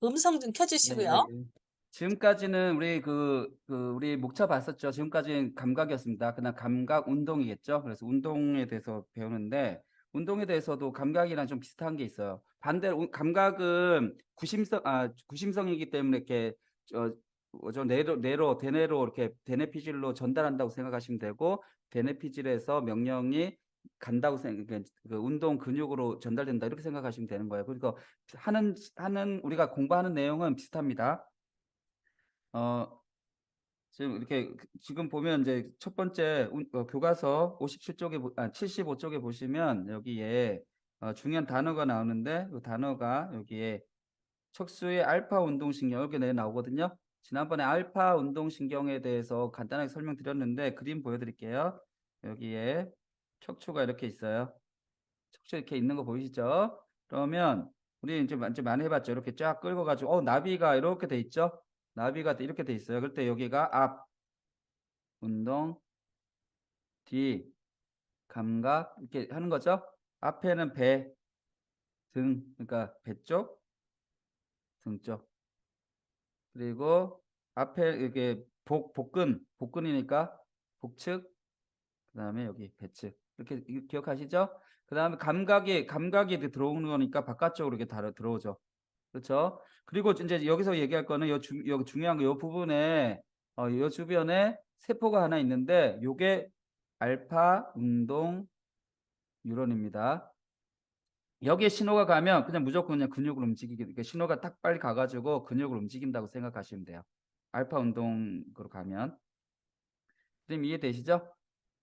음성 좀 켜주시고요. 네네. 지금까지는 우리 목차 봤었죠. 지금까지는 감각이었습니다. 그냥 감각 운동이겠죠. 그래서 운동에 대해서 배우는데 운동에 대해서도 감각이랑 좀 비슷한 게 있어요. 반대로 감각은 구심성이기 때문에 이렇게 뭐죠? 뇌로 대뇌로 이렇게 대뇌피질로 전달한다고 생각하시면 되고 대뇌피질에서 명령이 간다고 그러니까 그 운동 근육으로 전달된다 이렇게 생각하시면 되는 거예요. 그러니까 하는 우리가 공부하는 내용은 비슷합니다. 어 지금 이렇게 지금 보면 이제 첫 번째 교과서 57쪽에 75쪽에 보시면 여기에 중요한 단어가 나오는데 그 단어가 여기에 척수의 알파 운동신경 이렇게 나오거든요. 지난번에 알파 운동신경에 대해서 간단하게 설명드렸는데 그림 보여드릴게요. 여기에 척추가 이렇게 있어요. 척추 이렇게 있는 거 보이시죠? 그러면 우리 이제 많이 해봤죠. 이렇게 쫙 끌어가지고 나비가 이렇게 돼 있죠. 나비가 이렇게 돼 있어요. 그럴 때 여기가 앞 운동, 뒤 감각 이렇게 하는 거죠. 앞에는 배, 등 그러니까 배 쪽, 등 쪽. 그리고 앞에 이게 복근이니까 복측, 그다음에 여기 배측 이렇게 기억하시죠? 그다음에 감각이 들어오는 거니까 바깥쪽으로 이렇게 들어오죠. 그렇죠? 그리고 이제 여기서 얘기할 거는 여기 중요한 거 요 부분에 요 주변에 세포가 하나 있는데 요게 알파 운동 뉴런입니다. 여기에 신호가 가면 그냥 무조건 그냥 근육을 움직이게 그러니까 신호가 딱 빨리 가 가지고 근육을 움직인다고 생각하시면 돼요. 알파 운동으로 가면. 선생님 이해되시죠?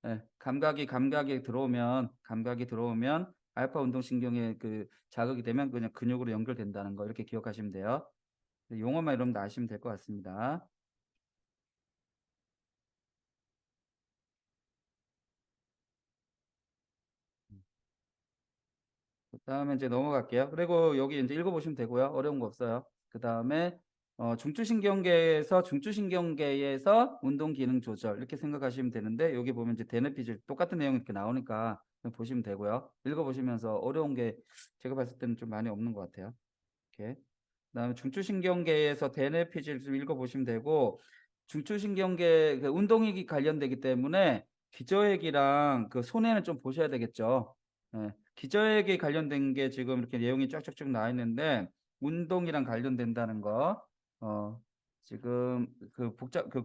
예. 감각이 들어오면 알파 운동신경에 그 자극이 되면 그냥 근육으로 연결된다는 거 이렇게 기억하시면 돼요. 용어만 여러분들 아시면 될 것 같습니다. 그다음에 이제 넘어갈게요. 그리고 여기 인제 읽어 보시면 되고요. 어려운 거 없어요. 그다음에 중추신경계에서 운동 기능 조절 이렇게 생각하시면 되는데 여기 보면 이제 대뇌피질 똑같은 내용이 이렇게 나오니까 그냥 보시면 되고요. 읽어 보시면서 어려운 게 제가 봤을 때는 좀 많이 없는 것 같아요. 이렇게. 그다음에 중추신경계에서 대뇌피질 좀 읽어 보시면 되고 중추신경계 그 운동이 관련되기 때문에 기저핵이랑 그 손해는 좀 보셔야 되겠죠. 예. 기저핵에 관련된 게 지금 이렇게 내용이 쫙쫙쭉 나와 있는데 운동이랑 관련된다는 거. 지금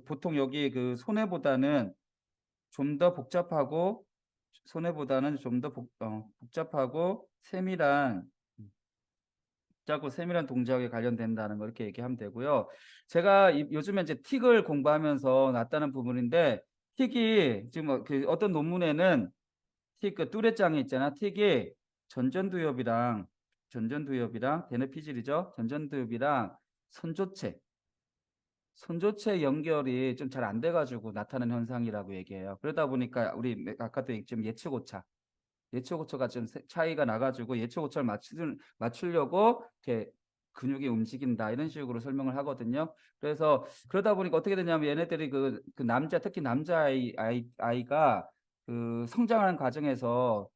보통 여기 그 손해보다는 좀 더 복잡하고 복잡하고 세밀한 동작에 관련된다는 거 이렇게 얘기하면 되고요. 제가 요즘에 이제 틱을 공부하면서 났다는 부분인데 틱이 지금 어떤 논문에는 틱 그 뚜레짱이 있잖아. 틱이 전전두엽이랑 대뇌피질이죠. 전전두엽이랑 선조체 연결이 좀 잘 안 돼 가지고 나타나는 현상이라고 얘기해요. 그러다 보니까 우리 아까도 지금 예측오차가 좀 차이가 나 가지고 예측오차를 맞추려고 이렇게 근육이 움직인다 이런 식으로 설명을 하거든요. 그래서 그러다 보니까 어떻게 되냐면 얘네들이 특히 남자아이가 그 성장하는 과정에서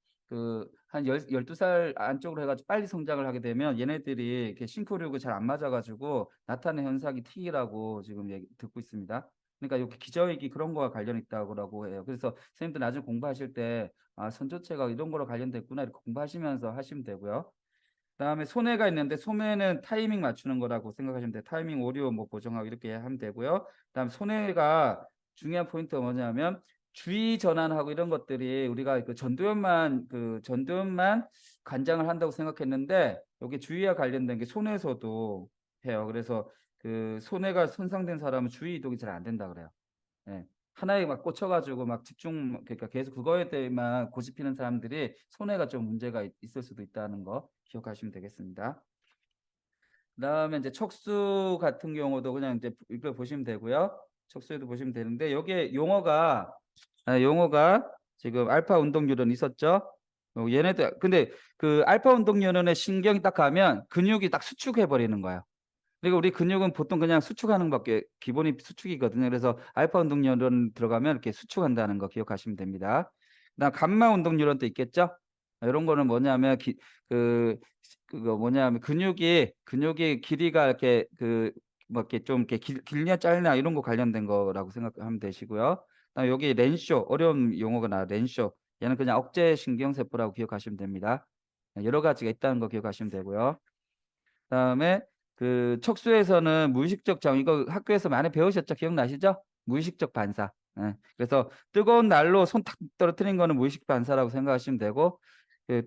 한 12살 안쪽으로 해 가지고 빨리 성장을 하게 되면 얘네들이 이렇게 싱크로율이 잘 안 맞아 가지고 나타나는 현상이 T라고 지금 듣고 있습니다. 그러니까 요 기저핵이 그런 거와 관련이 있다고 해요. 그래서 선생님들 나중에 공부하실 때 선조체가 이런 거로 관련됐구나 이렇게 공부하시면서 하시면 되고요. 그다음에 손해가 있는데 손해는 타이밍 맞추는 거라고 생각하시면 돼요. 타이밍 오류 뭐 보정하고 이렇게 하면 되고요. 그다음 손해가 중요한 포인트가 뭐냐면 주의 전환하고 이런 것들이 우리가 전두엽만 관장을 한다고 생각했는데 여기 주의와 관련된 게 손에서도 해요. 그래서 그 손해가 손상된 사람은 주의 이동이 잘 안 된다 그래요. 예. 하나에 막 꽂혀 가지고 막 그러니까 계속 그거에 대해만 고집피는 사람들이 손해가 좀 문제가 있을 수도 있다는 거 기억하시면 되겠습니다. 그다음에 이제 척수 같은 경우도 그냥 이제 이거 보시면 되고요. 척수에도 보시면 되는데 여기에 용어가 지금 알파 운동 뉴런 있었죠? 얘네들 근데 그 알파 운동 뉴런에 신경이 딱 가면 근육이 딱 수축해 버리는 거예요. 그리고 우리 근육은 보통 그냥 수축하는 밖에 기본이 수축이거든요. 그래서 알파 운동 뉴런 들어가면 이렇게 수축한다는 거 기억하시면 됩니다. 그다음 감마 운동 뉴런도 있겠죠? 이런 거는 뭐냐면 그거 뭐냐면 근육이 길이가 이렇게 뭐 이렇게 좀 이렇게 길냐 짧냐 이런 거 관련된 거라고 생각하면 되시고요. 그다음에 여기 렌쇼 어려운 용어가 나와요. 렌쇼. 얘는 그냥 억제 신경세포라고 기억하시면 됩니다. 여러 가지가 있다는 거 기억하시면 되고요. 그다음에 척수에서는 무의식적 자극 이거 학교에서 많이 배우셨죠? 기억나시죠? 무의식적 반사. 예. 그래서 뜨거운 난로 손 탁 떨어뜨린 거는 무의식 반사라고 생각하시면 되고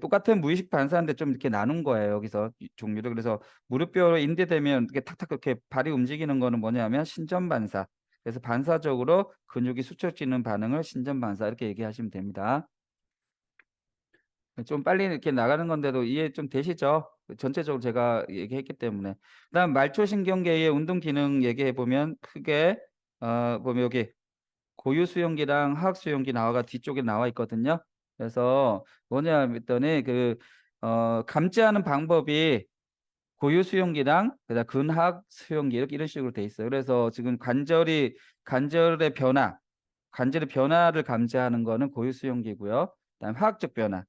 똑같은 무의식 반사인데 좀 이렇게 나눈 거예요, 여기서 이 종류를. 그래서 무릎뼈로 인대되면 이렇게 탁탁 그렇게 발이 움직이는 거는 뭐냐면 신전 반사. 그래서 반사적으로 근육이 수축되는 반응을 신전 반사 이렇게 얘기하시면 됩니다. 좀 빨리 이렇게 나가는 건데도 이해 좀 되시죠? 전체적으로 제가 얘기했기 때문에. 그다음 말초신경계의 운동 기능 얘기해 보면 크게 보면 여기 고유 수용기랑 하악 수용기 나와가 뒤쪽에 나와 있거든요. 그래서 뭐냐 했더니 감지하는 방법이 고유 수용기랑 그다음 근하악 수용기 이렇게 이런 식으로 돼 있어요. 그래서 지금 관절의 변화를 감지하는 거는 고유 수용기고요. 그다음 화학적 변화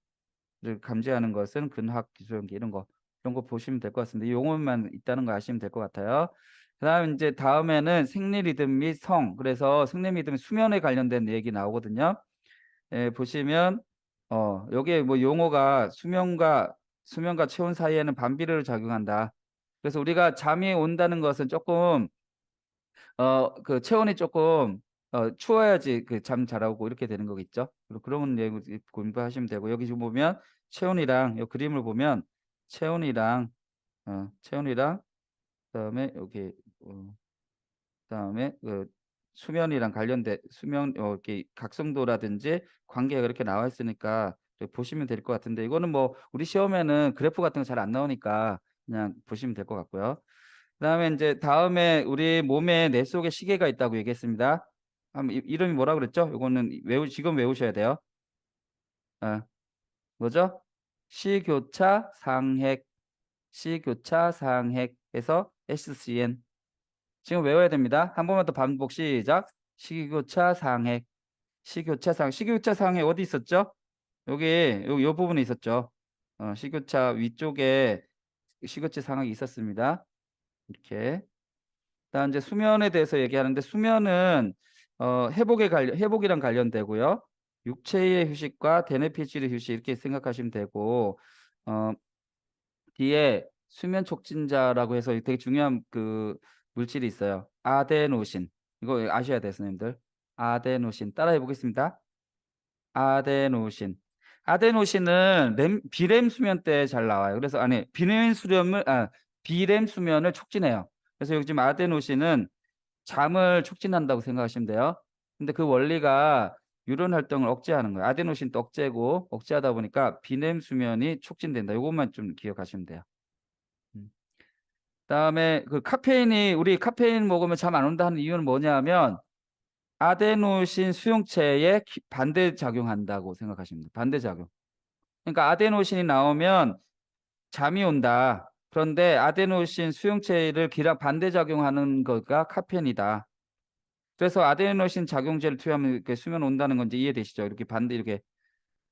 를 감지하는 것은 근화학 기술연기 이런 거 보시면 될 것 같습니다. 이 용어만 있다는 거 아시면 될 것 같아요. 그다음에 인제 다음에는 생리 리듬 및 성. 그래서 생리 리듬 수면에 관련된 얘기 나오거든요. 예 보시면 여기에 뭐 용어가 수면과 체온 사이에는 반비례로 작용한다. 그래서 우리가 잠이 온다는 것은 쪼끔 체온이 쪼끔 추워야지 잠 잘 오고 이렇게 되는 거겠죠. 그런 내용을 이제 공부하시면 되고 여기 지금 보면 체온이랑 요 그림을 보면 체온이랑 체온이랑 그다음에 여기 그다음에 수면이랑 관련된 수면 이렇게 각성도라든지 관계가 그렇게 나와 있으니까 보시면 될 것 같은데 이거는 뭐 우리 시험에는 그래프 같은 거 잘 안 나오니까 그냥 보시면 될 것 같고요. 그다음에 인제 다음에 우리 몸에 뇌 속에 시계가 있다고 얘기했습니다. 이름이 뭐라 그랬죠? 요거는 지금 외우셔야 돼요. 예. 뭐죠? 시교차 상핵, 시교차 상핵에서 SCN. 지금 외워야 됩니다. 한 번만 더 반복 시작. 시교차 상핵, 시교차 상핵 어디 있었죠? 여기 요 부분에 있었죠. 시교차 위쪽에 시교차 상핵이 있었습니다. 이렇게. 그다음 이제 수면에 대해서 얘기하는데 수면은 회복이랑 관련되고요. 육체의 휴식과 대뇌 필의 휴식 이렇게 생각하시면 되고 어 뒤에 수면 촉진자라고 해서 되게 중요한 물질이 있어요. 아데노신. 이거 아셔야 돼요, 선생님들. 아데노신. 따라해 보겠습니다. 아데노신. 아데노신은 비렘 수면 때 잘 나와요. 그래서 아니 비렘 수면을 촉진해요. 그래서 요즘 아데노신은 잠을 촉진한다고 생각하시면 돼요. 근데 그 원리가 유런 활동을 억제하는 거예요. 아데노신도 억제고 억제하다 보니까 비렘 수면이 촉진된다. 요것만 좀 기억하시면 돼요. 음. 그다음에 우리 카페인 먹으면 잠 안 온다 하는 이유는 뭐냐면 아데노신 수용체에 반대작용한다고 생각하시면 돼요. 반대작용. 그러니까 아데노신이 나오면 잠이 온다. 그런데 아데노신 수용체를 반대작용하는 거가 카페인이다. 그래서 아데노신 작용제를 투여하면 이렇게 수면 온다는 건지 이해되시죠? 이렇게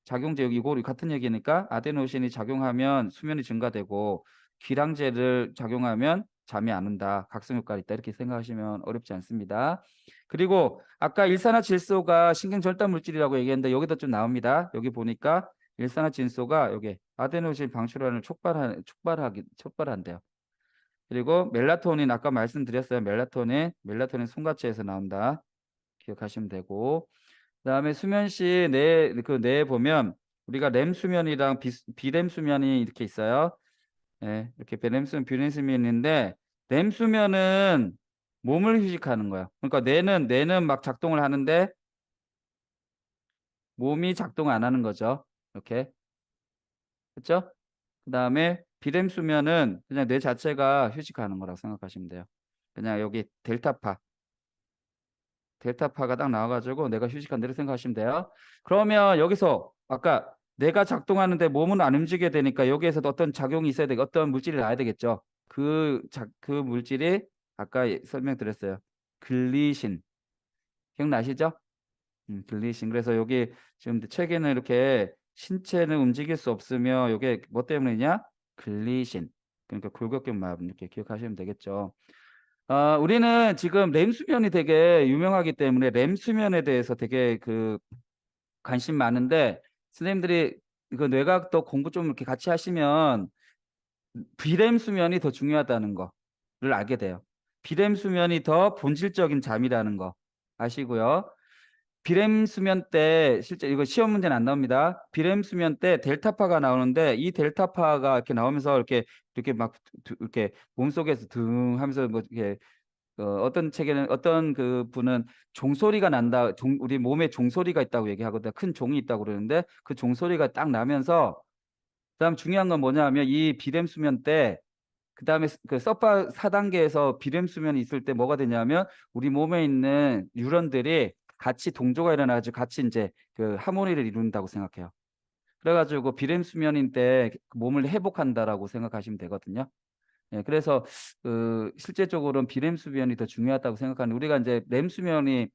작용제 여기 이거 같은 얘기니까 아데노신이 작용하면 수면이 증가되고 기량제를 작용하면 잠이 안 온다. 각성 효과가 있다. 이렇게 생각하시면 어렵지 않습니다. 그리고 아까 일산화질소가 신경절단 물질이라고 얘기했는데 여기도 좀 나옵니다. 여기 보니까 일산화질소가 여기 아데노신 방출환을 촉발한대요. 그리고 멜라토닌 아까 말씀드렸어요. 멜라토닌 손과체에서 나온다. 기억하시면 되고 그다음에 수면 시 뇌에 보면 우리가 렘 수면이랑 비렘 수면이 이렇게 있어요. 예. 이렇게 비렘 수면인데 렘 수면은 몸을 휴식하는 거예요. 그러니까 뇌는 막 작동을 하는데 몸이 작동 안 하는 거죠. 이렇게. 그쵸? 그다음에 비렘 수면은 그냥 뇌 자체가 휴식하는 거라고 생각하시면 돼요. 그냥 여기 델타파가 딱 나와 가지고 내가 휴식한다 이렇게 생각하시면 돼요. 그러면 여기서 아까 뇌가 작동하는데 몸은 안 움직여야 되니까 여기에서도 어떤 작용이 있어야 되고 어떤 물질이 나와야 되겠죠. 그 물질이 아까 설명드렸어요. 글리신. 기억나시죠? 글리신. 그래서 여기 지금 책에는 이렇게 신체는 움직일 수 없으며 요게 뭐 때문이냐? 글리신. 그러니까 골격근막 이렇게 기억하시면 되겠죠. 우리는 지금 렘 수면이 되게 유명하기 때문에 렘 수면에 대해서 되게 관심 많은데 선생님들이 이거 뇌과학도 공부 좀 이렇게 같이 하시면 비렘 수면이 더 중요하다는 거를 알게 돼요. 비렘 수면이 더 본질적인 잠이라는 거 아시고요. 비렘 수면 때 실제 이거 시험 문제는 안 나옵니다. 비렘 수면 때 델타파가 나오는데 이 델타파가 이렇게 나오면서 이렇게 막 이렇게 몸속에서 등 하면서 뭐 이렇게 어떤 책에는 어떤 분은 종소리가 난다. 우리 몸에 종소리가 있다고 얘기하거든요. 큰 종이 있다고 그러는데 그 종소리가 딱 나면서 그다음 중요한 건 뭐냐 하면 이 비렘 수면 때 그다음에 서파 4단계에서 비렘 수면이 있을 때 뭐가 되냐면 우리 몸에 있는 뉴런들이 같이 동조가 일어나 가지고 같이 인제 하모니를 이룬다고 생각해요. 그래 가지고 비렘 수면인 때 몸을 회복한다라고 생각하시면 되거든요. 예, 그래서 실제적으로는 비렘 수면이 더 중요하다고 생각하는데 우리가 인제 렘 수면이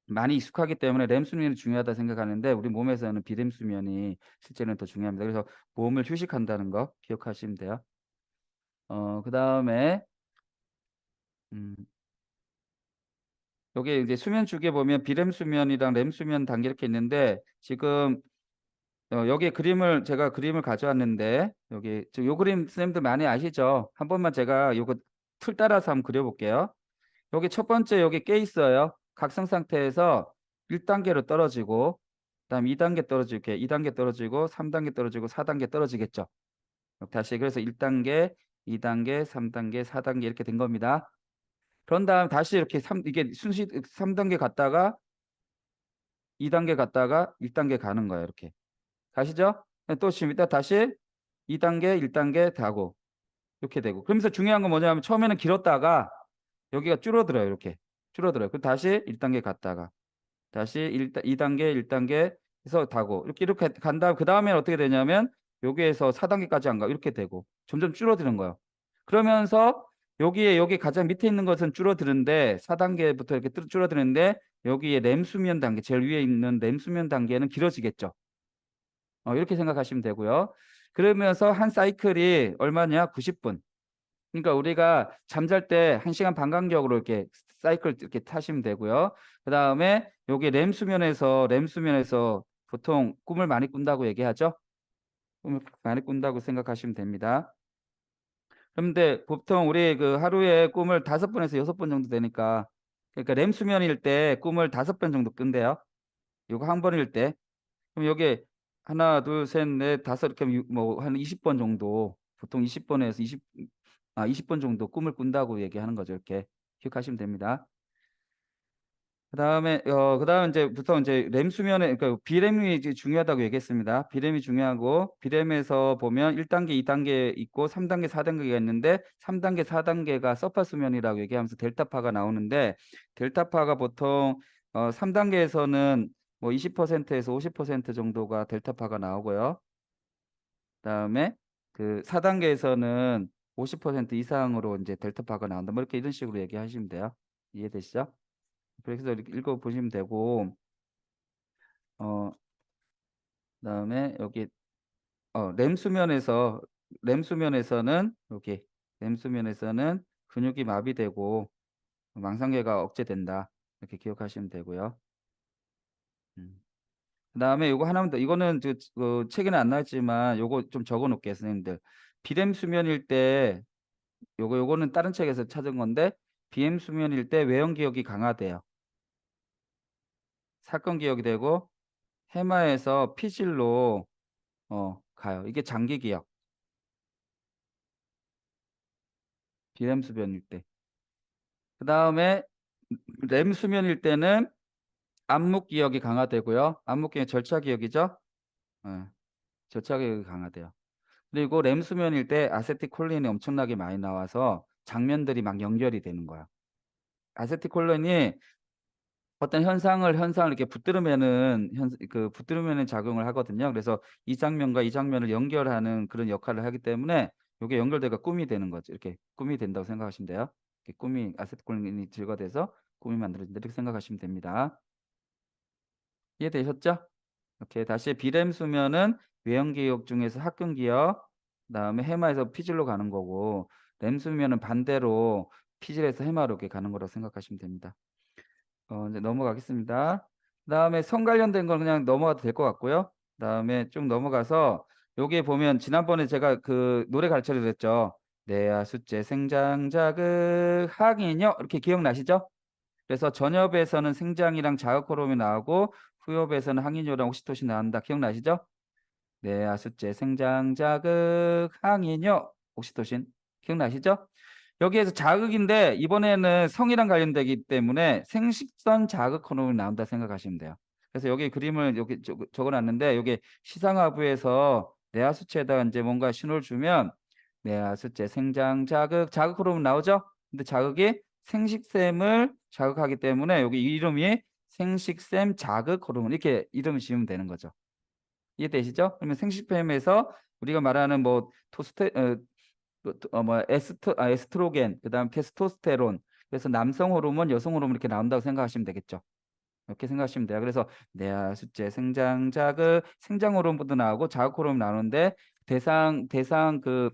많이 익숙하기 때문에 렘 수면이 중요하다 생각하는데 우리 몸에서는 비렘 수면이 실제는 더 중요합니다. 그래서 몸을 휴식한다는 거 기억하시면 돼요. 그다음에 음 요게 이제 수면 주기에 보면 비렘 수면이랑 렘 수면 단계 이렇게 있는데 지금 여기 제가 그림을 가져왔는데 여기 요 그림 선생님들 많이 아시죠? 한 번만 제가 요거 틀 따라서 한번 그려 볼게요. 여기 첫 번째 여기 깨 있어요. 각성 상태에서 1 단계로 떨어지고 그다음 2 단계 떨어지고 이렇게 2 단계 떨어지고 3 단계 떨어지고 4 단계 떨어지겠죠. 다시 그래서 1 단계, 2 단계, 3 단계, 4 단계 이렇게 된 겁니다. 그런 다음 다시 이렇게 이게 순시 3 단계 갔다가 2 단계 갔다가 1 단계 가는 거예요 이렇게. 가시죠? 예 또 지금 이따 다시 2 단계, 1 단계 가고 이렇게 되고 그러면서 중요한 건 뭐냐면 처음에는 길었다가 여기가 줄어들어요 이렇게. 줄어들어요. 그럼 다시 1 단계 갔다가 다시 2 단계, 1 단계 해서 가고 이렇게 간 다음 그다음에는 어떻게 되냐면 여기에서 4 단계까지 안 가고 이렇게 되고 점점 줄어드는 거예요. 그러면서 여기 가장 밑에 있는 것은 줄어드는데 4 단계부터 이렇게 줄어드는데 여기에 렘 수면 단계 제일 위에 있는 렘 수면 단계는 길어지겠죠. 이렇게 생각하시면 되고요. 그러면서 한 사이클이 얼마냐? 90 분. 그러니까 우리가 잠잘 때 1 시간 반 간격으로 이렇게 사이클 이렇게 타시면 되고요. 그다음에 요게 렘 수면에서 보통 꿈을 많이 꾼다고 얘기하죠. 꿈을 많이 꾼다고 생각하시면 됩니다. 그런데 보통 우리 하루에 꿈을 5 번에서 6번 정도 되니까 그러니까 렘 수면일 때 꿈을 5번 정도 꾼대요. 요거 한 번일 때. 그럼 요게 하나 둘 셋 넷 다섯 이렇게 하면 뭐 한 20번 정도 보통 20 번에서 20번 정도 꿈을 꾼다고 얘기하는 거죠. 이렇게 기억하시면 됩니다. 그다음에 인제부터 인제 렘 수면에 그러니까 비렘이 이제 중요하다고 얘기했습니다. 비렘이 중요하고 비렘에서 보면 1 단계, 2 단계 있고 3 단계, 4 단계가 있는데 3 단계, 4 단계가 서파 수면이라고 얘기하면서 델타파가 나오는데 델타파가 보통 3 단계에서는 뭐 20% 에서 50% 정도가 델타파가 나오고요. 그다음에 4 단계에서는 50% 이상으로 인제 델타파가 나온다. 뭐 이렇게 이런 식으로 얘기하시면 돼요. 이해되시죠? 그래서 이렇게 읽어 보시면 되고 어 그다음에 여기 렘수면에서는 여기 렘수면에서는 근육이 마비되고 망상계가 억제된다. 이렇게 기억하시면 되고요. 음. 그다음에 요거 하나만 더 이거는 책에는 안 나왔지만 요거 좀 적어 놓을게요, 선생님들. 비렘 수면일 때 요거는 다른 책에서 찾은 건데 비렘 수면일 때 외형 기억이 강화돼요. 사건 기억이 되고 해마에서 피질로 가요. 이게 장기 기억. 비렘 수면일 때. 그다음에 렘 수면일 때는 암묵 기억이 강화되고요. 암묵 기억은 절차 기억이죠. 예. 절차 기억이 강화돼요. 그리고 렘 수면일 때 아세틸콜린이 엄청나게 많이 나와서 장면들이 막 연결이 되는 거야. 아세틸콜린이 어떤 현상을 이렇게 붙들으면은 붙들으면은 작용을 하거든요. 그래서 이 장면과 이 장면을 연결하는 그런 역할을 하기 때문에 요게 연결돼가 꿈이 되는 거죠. 이렇게 꿈이 된다고 생각하시면 돼요. 이렇게 꿈이 아세틸콜린이 증가돼서 꿈이 만들어진다 이렇게 생각하시면 됩니다. 이해되셨죠? 이렇게 다시 비렘수면은 외형기억 중에서 합금기억, 그다음에 해마에서 피질로 가는 거고, 렘수면은 반대로 피질에서 해마로 이렇게 가는 거라고 생각하시면 됩니다. 이제 넘어가겠습니다. 그다음에 성 관련된 건 그냥 넘어가도 될 것 같고요. 그다음에 쭉 넘어가서 여기에 보면 지난번에 제가 그 노래 가르쳐 드렸죠. 내야 숫제 생장 자극 항인요 이렇게 기억나시죠? 그래서 전엽에서는 생장이랑 자극 호르몬이 나오고 후엽에서는 항인효랑 옥시토신 나온다. 기억나시죠? 내야 숫제 생장 자극 항인효 옥시토신 기억나시죠? 여기에서 자극인데 이번에는 성이랑 관련되기 때문에 생식선 자극 호르몬이 나온다 생각하시면 돼요. 그래서 여기 그림을 여기 적어 놨는데 여기 시상하부에서 뇌하수체에다가 인제 뭔가 신호를 주면 뇌하수체 생장 자극, 자극 호르몬 나오죠? 근데 자극이 생식샘을 자극하기 때문에 여기 이름이 생식샘 자극 호르몬 이렇게 이름을 지으면 되는 거죠. 이해되시죠? 그러면 생식샘에서 우리가 말하는 뭐 토스테 뭐 에스트로겐 그다음 테스토스테론 그래서 남성 호르몬, 여성 호르몬 이렇게 나온다고 생각하시면 되겠죠. 이렇게 생각하시면 돼요. 그래서 뇌하 숫제 생장 자극 생장 호르몬도 나오고 자극 호르몬 나오는데 대상 그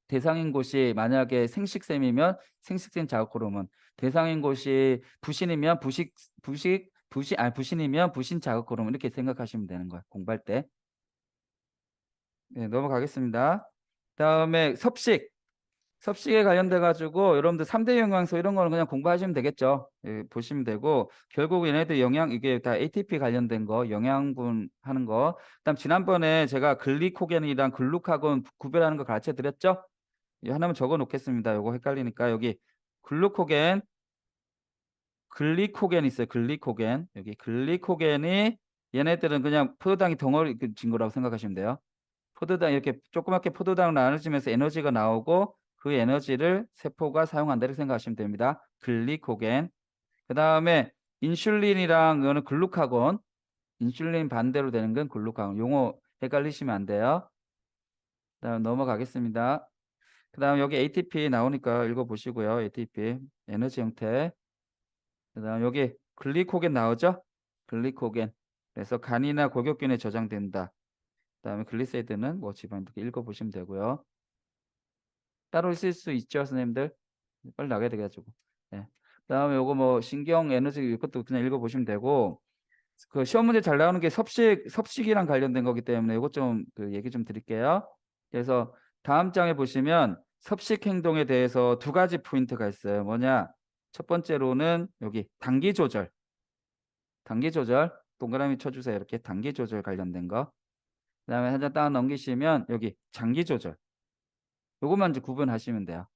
대상인 곳이 만약에 생식샘이면 생식샘 자극 호르몬, 대상인 곳이 부신이면 부신이면 부신 자극 호르몬 이렇게 생각하시면 되는 거예요, 공부할 때. 네, 넘어가겠습니다. 그다음에 섭식에 관련돼 가지고 여러분들 3대 영양소 이런 거는 그냥 공부하시면 되겠죠. 예, 보시면 되고 결국 얘네들 영양 이게 다 ATP 관련된 거, 영양분 하는 거. 그다음 지난번에 제가 글리코겐이랑 글루카곤 구별하는 거 가르쳐 드렸죠? 이 하나만 적어 놓겠습니다. 요거 헷갈리니까 여기 글루코겐, 글리코겐 있어요. 글리코겐. 여기 글리코겐이 얘네들은 그냥 포도당이 덩어리 진 거라고 생각하시면 돼요. 포도당 이렇게 조그맣게 포도당으로 나눠지면서 에너지가 나오고 그 에너지를 세포가 사용한다 이렇게 생각하시면 됩니다. 글리코겐. 그다음에 인슐린이랑 이거는 글루카곤. 인슐린 반대로 되는 건 글루카곤. 용어 헷갈리시면 안 돼요. 그다음 넘어가겠습니다. 그다음 여기 ATP 나오니까 읽어 보시고요. ATP 에너지 형태. 그다음 여기 글리코겐 나오죠? 글리코겐. 그래서 간이나 골격근에 저장된다. 그다음에 글리세이드는 뭐 지방 이렇게 읽어 보시면 되고요. 따로 쓸 수 있죠, 선생님들? 빨리 나가야 돼 가지고. 예. 그다음에 요거 뭐 신경 에너지 이것도 그냥 읽어 보시면 되고 그 시험 문제 잘 나오는 게 섭식이랑 관련된 거기 때문에 요것 좀 그 얘기 좀 드릴게요. 그래서 다음 장에 보시면 섭식 행동에 대해서 두 가지 포인트가 있어요. 뭐냐? 첫 번째로는 여기 단기 조절. 단기 조절 동그라미 쳐 주세요. 이렇게 단기 조절 관련된 거. 그다음에 한 장 딱 넘기시면 여기 장기 조절. 요것만 이제 구분하시면 돼요.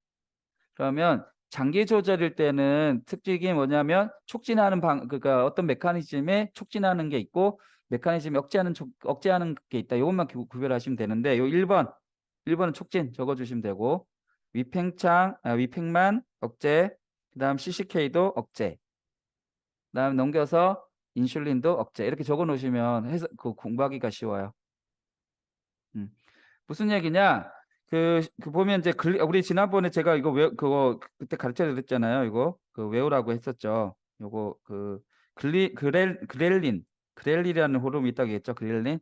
그러면 장기 조절일 때는 특징이 뭐냐면 촉진하는 그러니까 어떤 메커니즘에 촉진하는 게 있고 메커니즘이 억제하는 게 있다. 요것만 구별하시면 되는데 요 1번은 촉진 적어 주시면 되고 위팽만 억제 그다음 CCK도 억제. 그다음 넘겨서 인슐린도 억제. 이렇게 적어 놓으시면 해서 그 공부하기가 쉬워요. 음. 무슨 얘기냐? 그 보면 이제 우리 지난번에 제가 이거 그거 그때 가르쳐 드렸잖아요. 이거 그 외우라고 했었죠. 요거 그 그렐린이라는 호르몬이 있다고 했죠. 그렐린.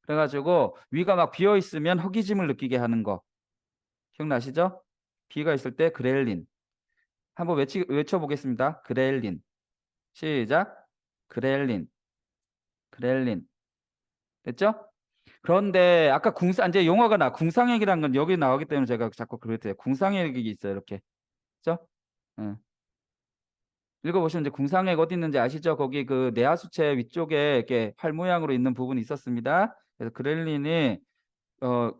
그래 가지고 위가 막 비어 있으면 허기짐을 느끼게 하는 거 기억나시죠? 비가 있을 때 그렐린. 한번 외쳐 보겠습니다. 그렐린. 시작. 그렐린. 그렐린. 됐죠? 그런데 아까 인제 용어가 궁상액이라는 건 여기 나오기 때문에 제가 자꾸 그랬대요. 궁상액이 있어요, 이렇게. 그죠? 예. 읽어 보시면 이제 궁상액 어디 있는지 아시죠? 거기 그 뇌하수체 위쪽에 이렇게 활 모양으로 있는 부분이 있었습니다. 그래서 그렐린이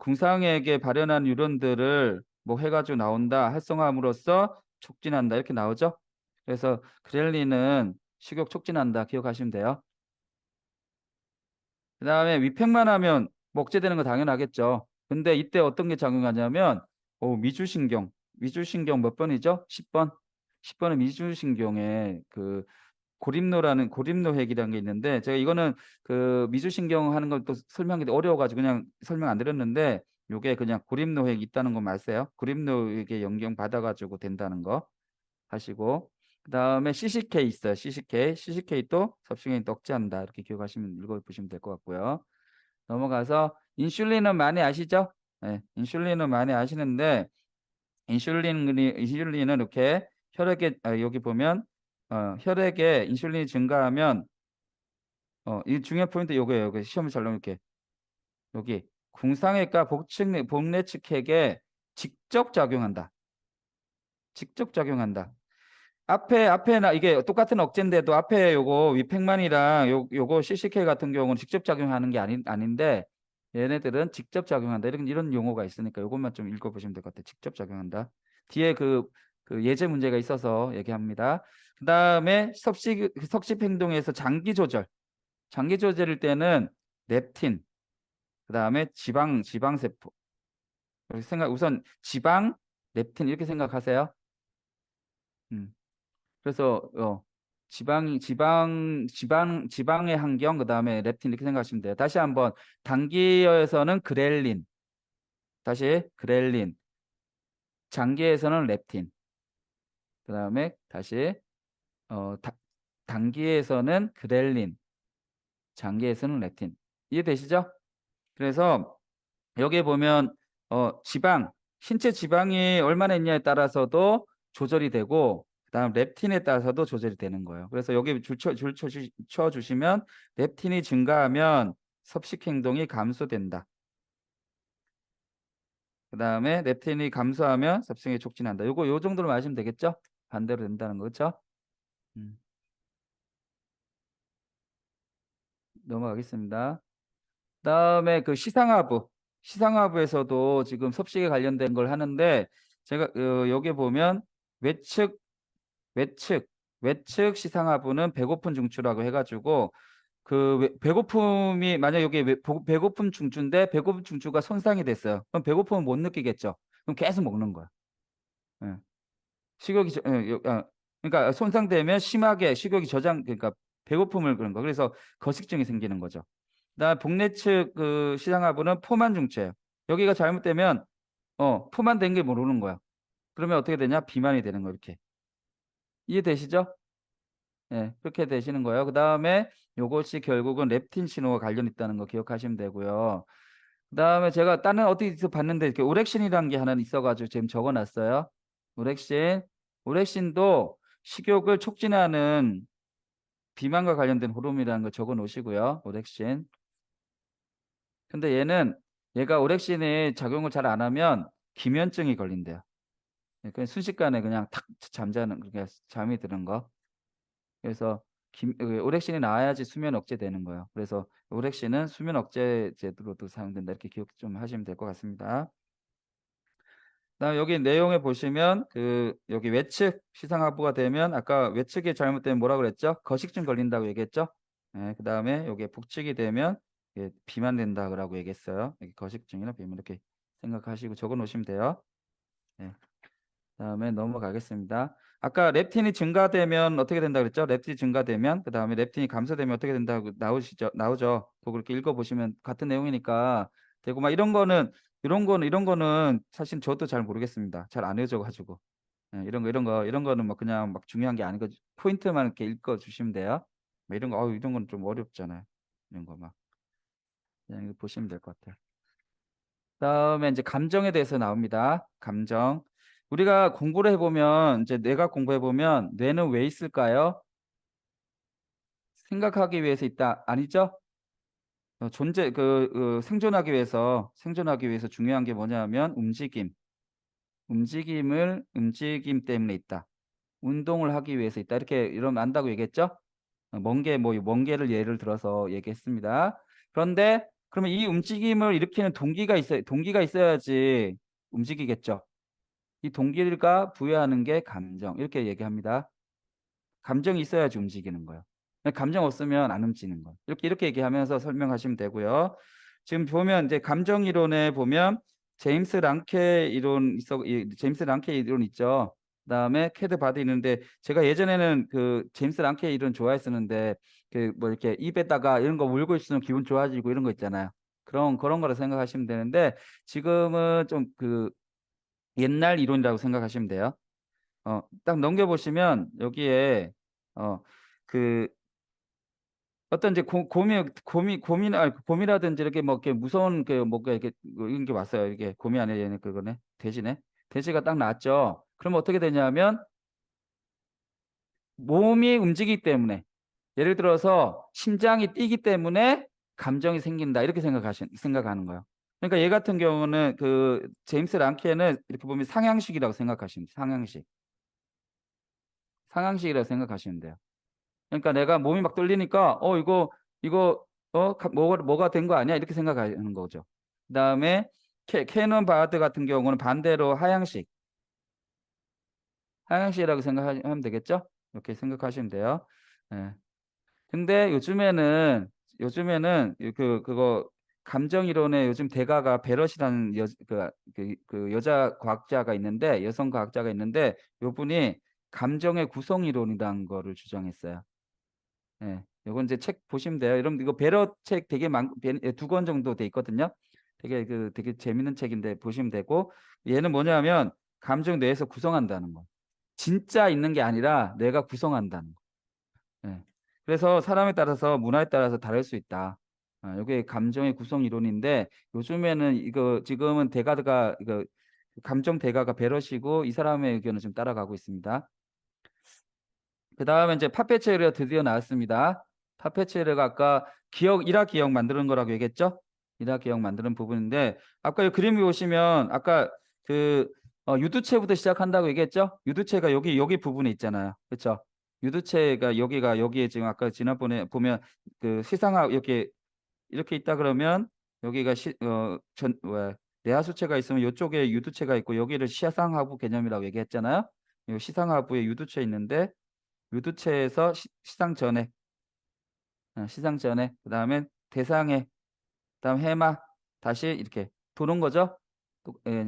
궁상액에 발현한 뉴런들을 뭐 해 가지고 나온다. 활성화함으로써 촉진한다. 이렇게 나오죠? 그래서 그렐린은 식욕 촉진한다. 기억하시면 돼요. 그다음에 위팽만 하면 뭐 억제되는 거 당연하겠죠. 근데 이때 어떤 게 작용하냐면 미주신경 몇 번이죠? 10번. 10번은 미주신경에 그 고립노획이라는 게 있는데 제가 이거는 그 미주신경 하는 걸 또 설명하기 어려워 가지고 그냥 설명 안 드렸는데 요게 그냥 고립노획 있다는 것만 아세요? 고립노획에 영향 받아 가지고 된다는 거 하시고 그다음에 CCK 있어요. CCK. CCK도 섭식행위 억제한다. 이렇게 기억하시면 읽어보시면 될 것 같고요. 넘어가서 인슐린은 많이 아시죠? 네, 인슐린은 많이 아시는데 인슐린은 이렇게 혈액에 여기 보면 혈액에 인슐린이 증가하면 이 중요한 포인트 요거예요. 여기 시험에 잘 나올게. 여기 궁상액과 복내측핵에 직접 작용한다. 직접 작용한다. 앞에 나 이게 똑같은 억제인데도 앞에 요거 위팩만이랑 요거 CCK 같은 경우는 직접 작용하는 게 아닌데 얘네들은 직접 작용한다. 이런 용어가 있으니까 요것만 좀 읽어보시면 될 것 같아요. 직접 작용한다. 뒤에 그 예제 문제가 있어서 얘기합니다. 그다음에 석식 행동에서 장기 조절일 때는 렙틴, 그다음에 지방세포. 우선 지방, 렙틴 이렇게 생각하세요. 음. 그래서 지방의 환경 그다음에 렙틴 이렇게 생각하시면 돼요. 다시 한번 단기에서는 그렐린, 다시 그렐린, 장기에서는 렙틴, 그다음에 다시 단기에서는 그렐린, 장기에서는 렙틴. 이해되시죠? 그래서 여기에 보면 신체 지방이 얼마나 있냐에 따라서도 조절이 되고 그다음 렙틴에 따라서도 조절이 되는 거예요. 그래서 여기 쳐 주시면 렙틴이 증가하면 섭식 행동이 감소된다. 그다음에 렙틴이 감소하면 섭식이 촉진한다. 요 정도로 아시면 되겠죠? 반대로 된다는 거죠. 넘어가겠습니다. 그다음에 그 시상하부에서도 지금 섭식에 관련된 걸 하는데 제가 여기 보면 외측 외측 외측 시상하부는 배고픈 중추라고 해가지고 배고픔이 만약 여기 배고픔 중추인데 배고픔 중추가 손상이 됐어요. 그럼 배고픔은 못 느끼겠죠. 그럼 계속 먹는 거야. 예. 식욕이 그러니까 손상되면 심하게 식욕이 그러니까 배고픔을 그런 거. 그래서 거식증이 생기는 거죠. 그다음 복내측 그 시상하부는 포만 중추예요. 여기가 잘못되면 포만 된 게 모르는 거야. 그러면 어떻게 되냐? 비만이 되는 거 이렇게. 이해되시죠? 예, 그렇게 되시는 거예요. 그다음에 요것이 결국은 렙틴 신호와 관련 있다는 거 기억하시면 되고요. 그다음에 제가 다른 어디서 봤는데 이렇게 오렉신이라는 게 하나 있어가지고 지금 적어놨어요. 오렉신. 오렉신도 식욕을 촉진하는 비만과 관련된 호르몬이라는 거 적어 놓으시고요. 오렉신. 근데 얘가 오렉신이 작용을 잘 안 하면 기면증이 걸린대요. 예, 그냥 순식간에 그냥 탁 그러니까 잠이 드는 거. 그래서 오렉신이 나와야지 수면 억제되는 거예요. 그래서 오렉신은 수면 억제 제도로도 사용된다. 이렇게 기억 좀 하시면 될 것 같습니다. 그다음에 여기 내용에 보시면 여기 외측 시상하부가 되면 아까 외측이 잘못되면 뭐라 그랬죠? 거식증 걸린다고 얘기했죠? 네, 그다음에 여기 북측이 되면 비만된다고 얘기했어요. 여기 거식증이나 비만 이렇게 생각하시고 적어 놓으시면 돼요. 네. 그다음에 넘어가겠습니다. 아까 렙틴이 증가되면 어떻게 된다 그랬죠? 렙틴이 증가되면 그다음에 렙틴이 감소되면 어떻게 된다고 나오죠. 그거 그렇게 읽어 보시면 같은 내용이니까 되고 막 이런 거는 사실 저도 잘 모르겠습니다. 잘 안 해줘 가지고. 예, 이런 거는 뭐 그냥 막 중요한 게 아니고 포인트만 이렇게 읽어 주시면 돼요. 뭐 이런 건 좀 어렵잖아요. 이런 거 막 그냥 이거 보시면 될 것 같아요. 그다음에 이제 감정에 대해서 나옵니다. 감정. 우리가 공부를 해보면 이제 뇌가 공부해보면 뇌는 왜 있을까요? 생각하기 위해서 있다. 아니죠? 생존하기 위해서 중요한 게 뭐냐면 움직임 때문에 있다. 운동을 하기 위해서 있다. 이렇게 이러면 안다고 얘기했죠? 먼 개를 예를 들어서 얘기했습니다. 그런데 그러면 이 움직임을 일으키는 동기가 있어야지 움직이겠죠. 이 동기가 부여하는 게 감정. 이렇게 얘기합니다. 감정이 있어야지 움직이는 거예요. 감정 없으면 안 움직이는 거예요. 이렇게 얘기하면서 설명하시면 되고요. 지금 보면 이제 감정 이론에 보면 제임스 랑케 이론 있죠. 그다음에 캐드 바드 있는데 제가 예전에는 그 제임스 랑케 이론 좋아했었는데 그 뭐 이렇게 입에다가 이런 거 물고 있으면 기분 좋아지고 이런 거 있잖아요. 그런 거라 생각하시면 되는데 지금은 좀 그 옛날 이론이라고 생각하시면 돼요. 딱 넘겨보시면 여기에 그 어떤 이제 곰이라든지 이렇게 뭐 이렇게 무서운 그 뭐가 이렇게 이런 게 왔어요. 이게 곰이 아니라 얘는 그거네. 돼지네. 돼지가 딱 나왔죠. 그러면 어떻게 되냐면 몸이 움직이기 때문에 예를 들어서 심장이 뛰기 때문에 감정이 생긴다. 이렇게 생각하는 거예요. 그러니까 얘 같은 경우는 그 제임스 랑키에는 이렇게 보면 상향식이라고 생각하시면 돼요. 상향식. 상향식이라고 생각하시면 돼요. 그러니까 내가 몸이 막 떨리니까 이거 뭐가 된 거 아니야? 이렇게 생각하는 거죠. 그다음에 캐논 바드 같은 경우는 반대로 하향식이라고 생각하면 되겠죠? 이렇게 생각하시면 돼요. 예. 근데 요즘에는 그거 감정 이론의 요즘 대가가 베럿이라는 그 여자 과학자가 있는데 여성 과학자가 있는데 요분이 감정의 구성 이론이라는 거를 주장했어요. 예. 요건 이제 책 보시면 돼요. 여러분 이거 베럿 책 되게 두 권 정도 돼 있거든요. 되게 재밌는 책인데 보시면 되고 얘는 뭐냐면 감정 뇌에서 구성한다는 거. 진짜 있는 게 아니라 내가 구성한다는 거. 예. 그래서 사람에 따라서 문화에 따라서 다를 수 있다. 요게 감정의 구성 이론인데 요즘에는 이거 지금은 대가가 이거 감정 대가가 베럿이고 이 사람의 의견을 좀 따라가고 있습니다. 그다음에 이제 파페체르가 드디어 나왔습니다. 파페체르가 아까 일화 기억 만드는 거라고 얘기했죠? 일화 기억 만드는 부분인데 아까 이 그림을 보시면 아까 그 유두체부터 시작한다고 얘기했죠? 유두체가 여기 부분에 있잖아요. 그렇죠? 유두체가 여기에 지금 아까 지난번에 보면 그 시상하 이렇게 있다 그러면 여기가 내하수체가 있으면 요쪽에 유두체가 있고 여기를 시상하부 개념이라고 얘기했잖아요. 요 시상하부에 유두체 있는데 유두체에서 시상 전에 그다음에 대상에 그다음 해마 다시 이렇게 도는 거죠.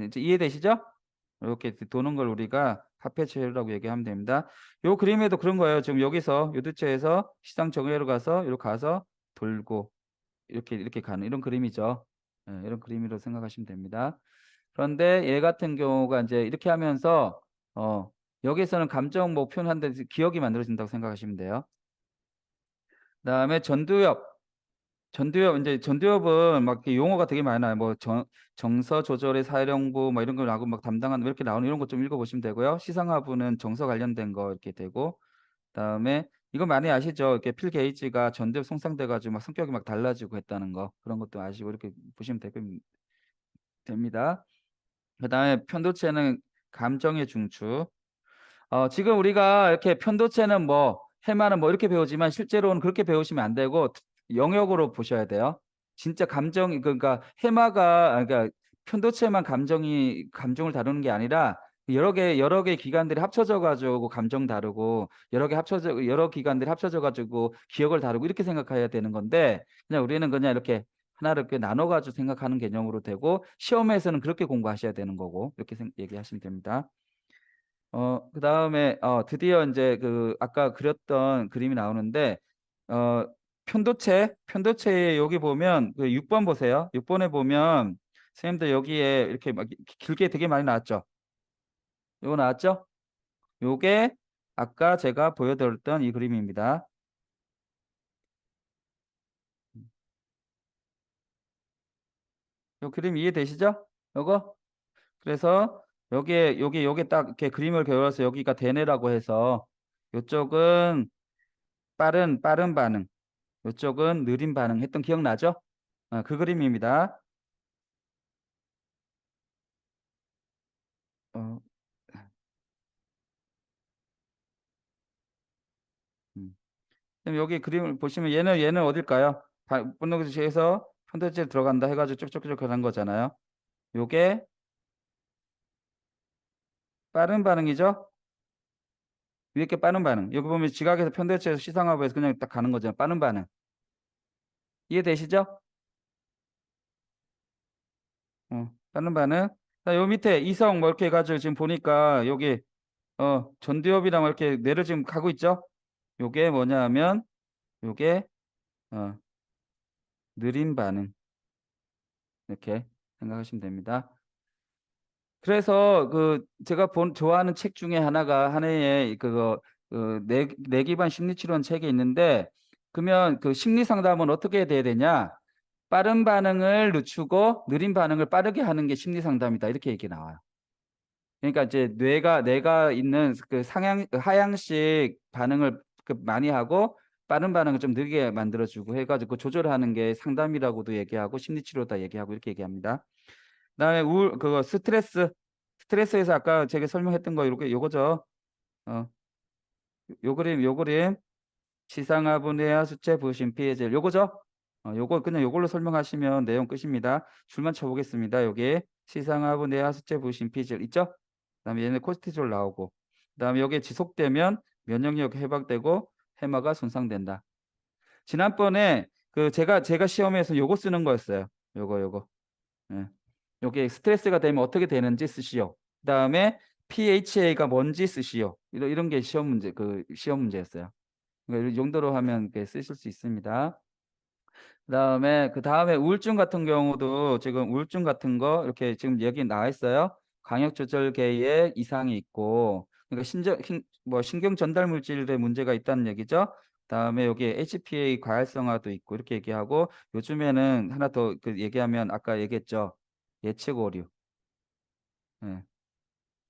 이제 이해되시죠? 이렇게 도는 걸 우리가 합해체라고 얘기하면 됩니다. 요 그림에도 그런 거예요. 지금 여기서 유두체에서 시상 정회로 가서 이렇게 가서 돌고 이렇게 가는 이런 그림이죠. 예, 이런 그림으로 생각하시면 됩니다. 그런데 얘 같은 경우가 인제 이렇게 하면서 여기서는 감정 뭐 표현하는데 기억이 만들어진다고 생각하시면 돼요. 그다음에 인제 전두엽은 막 이렇게 용어가 되게 많이 나와요. 뭐 정서 조절의 사령부 뭐 이런 거 나오고 막 담당하는 뭐 이렇게 나오는 이런 거 좀 읽어 보시면 되고요. 시상하부는 정서 관련된 거 이렇게 되고 그다음에 이거 많이 아시죠? 이렇게 필 게이지가 전두엽 손상돼 가지고 막 성격이 막 달라지고 했다는 거. 그런 것도 아시고 이렇게 보시면 됩니다. 그다음에 편도체는 감정의 중추. 지금 우리가 이렇게 편도체는 뭐 해마는 뭐 이렇게 배우지만 실제로는 그렇게 배우시면 안 되고 영역으로 보셔야 돼요. 진짜 감정이 그러니까 그러니까 편도체만 감정을 다루는 게 아니라 여러 개 기관들이 합쳐져 가지고 감정 다루고 여러 기관들이 합쳐져 가지고 기억을 다루고 이렇게 생각해야 되는 건데 그냥 우리는 그냥 이렇게 하나를 이렇게 나눠 가지고 생각하는 개념으로 되고 시험에서는 그렇게 공부하셔야 되는 거고 이렇게 얘기하시면 됩니다. 그다음에 드디어 인제 그 아까 그렸던 그림이 나오는데 어 편도체에 여기 보면 그 6번 보세요. 6 번에 보면 선생님들 여기에 이렇게 막 길게 되게 많이 나왔죠? 요거 나왔죠? 요게 아까 제가 보여 드렸던 이 그림입니다. 요 그림 이해되시죠? 요거? 그래서 요게 딱 이렇게 그림을 그려서 여기가 대뇌라고 해서 요쪽은 빠른 반응 요쪽은 느린 반응 했던 기억나죠? 그 그림입니다. 어 음. 그럼 여기 그림을 보시면 얘는 어딜까요? 분노기지에서 콘텐츠에 들어간다 해 가지고 쭉쭉쭉 가는 거잖아요. 요게 빠른 반응이죠? 위에 게 빠른 반응. 여기 보면 지각에서 편대체에서 시상하부에서 그냥 딱 가는 거잖아요. 빠른 반응. 이해되시죠? 빠른 반응. 자 요 밑에 이성 뭐 이렇게 해 가지고 지금 보니까 여기 전두엽이랑 이렇게 뇌를 지금 가고 있죠? 요게 뭐냐 하면 요게 어 느린 반응 이렇게 생각하시면 됩니다. 그래서 그 제가 좋아하는 책 중에 하나가 하나의 그거 뇌 기반 심리치료원 책이 있는데 그러면 그 심리 상담은 어떻게 돼야 되냐? 빠른 반응을 늦추고 느린 반응을 빠르게 하는 게 심리 상담이다. 이렇게 얘기 나와요. 그러니까 이제 뇌가 있는 그 하향식 반응을 많이 하고 빠른 반응을 좀 느리게 만들어주고 해가지고 조절하는 게 상담이라고도 얘기하고 심리치료다 얘기하고 이렇게 얘기합니다. 그다음에 그거 스트레스에서 아까 제가 설명했던 거 요거죠. 어, 요 그림 시상하분해와 수체 부신 피해질 요거죠. 요거 그냥 요걸로 설명하시면 내용 끝입니다. 줄만 쳐보겠습니다. 여기 시상하분해와 수체 부신 피해질 있죠? 그다음에 얘는 코르티졸 나오고 그다음에 여기에 지속되면 면역력 해박되고 해마가 손상된다. 지난번에 그 제가 시험에서 요거 쓰는 거였어요. 요거. 예. 여기 스트레스가 되면 어떻게 되는지 쓰시오. 그다음에 PHA가 뭔지 쓰시오. 이런 게 시험 문제였어요. 그러니까 이 정도로 하면 쓰실 수 있습니다. 그다음에 우울증 같은 경우도 지금 우울증 같은 거 이렇게 지금 여기 나와 있어요. 강역 조절계에 이상이 있고 그러니까 신경 전달 물질에 문제가 있다는 얘기죠. 그다음에 여기 HPA 과활성화도 있고 이렇게 얘기하고 요즘에는 하나 더 얘기하면 아까 얘기했죠. 예측 오류. 예.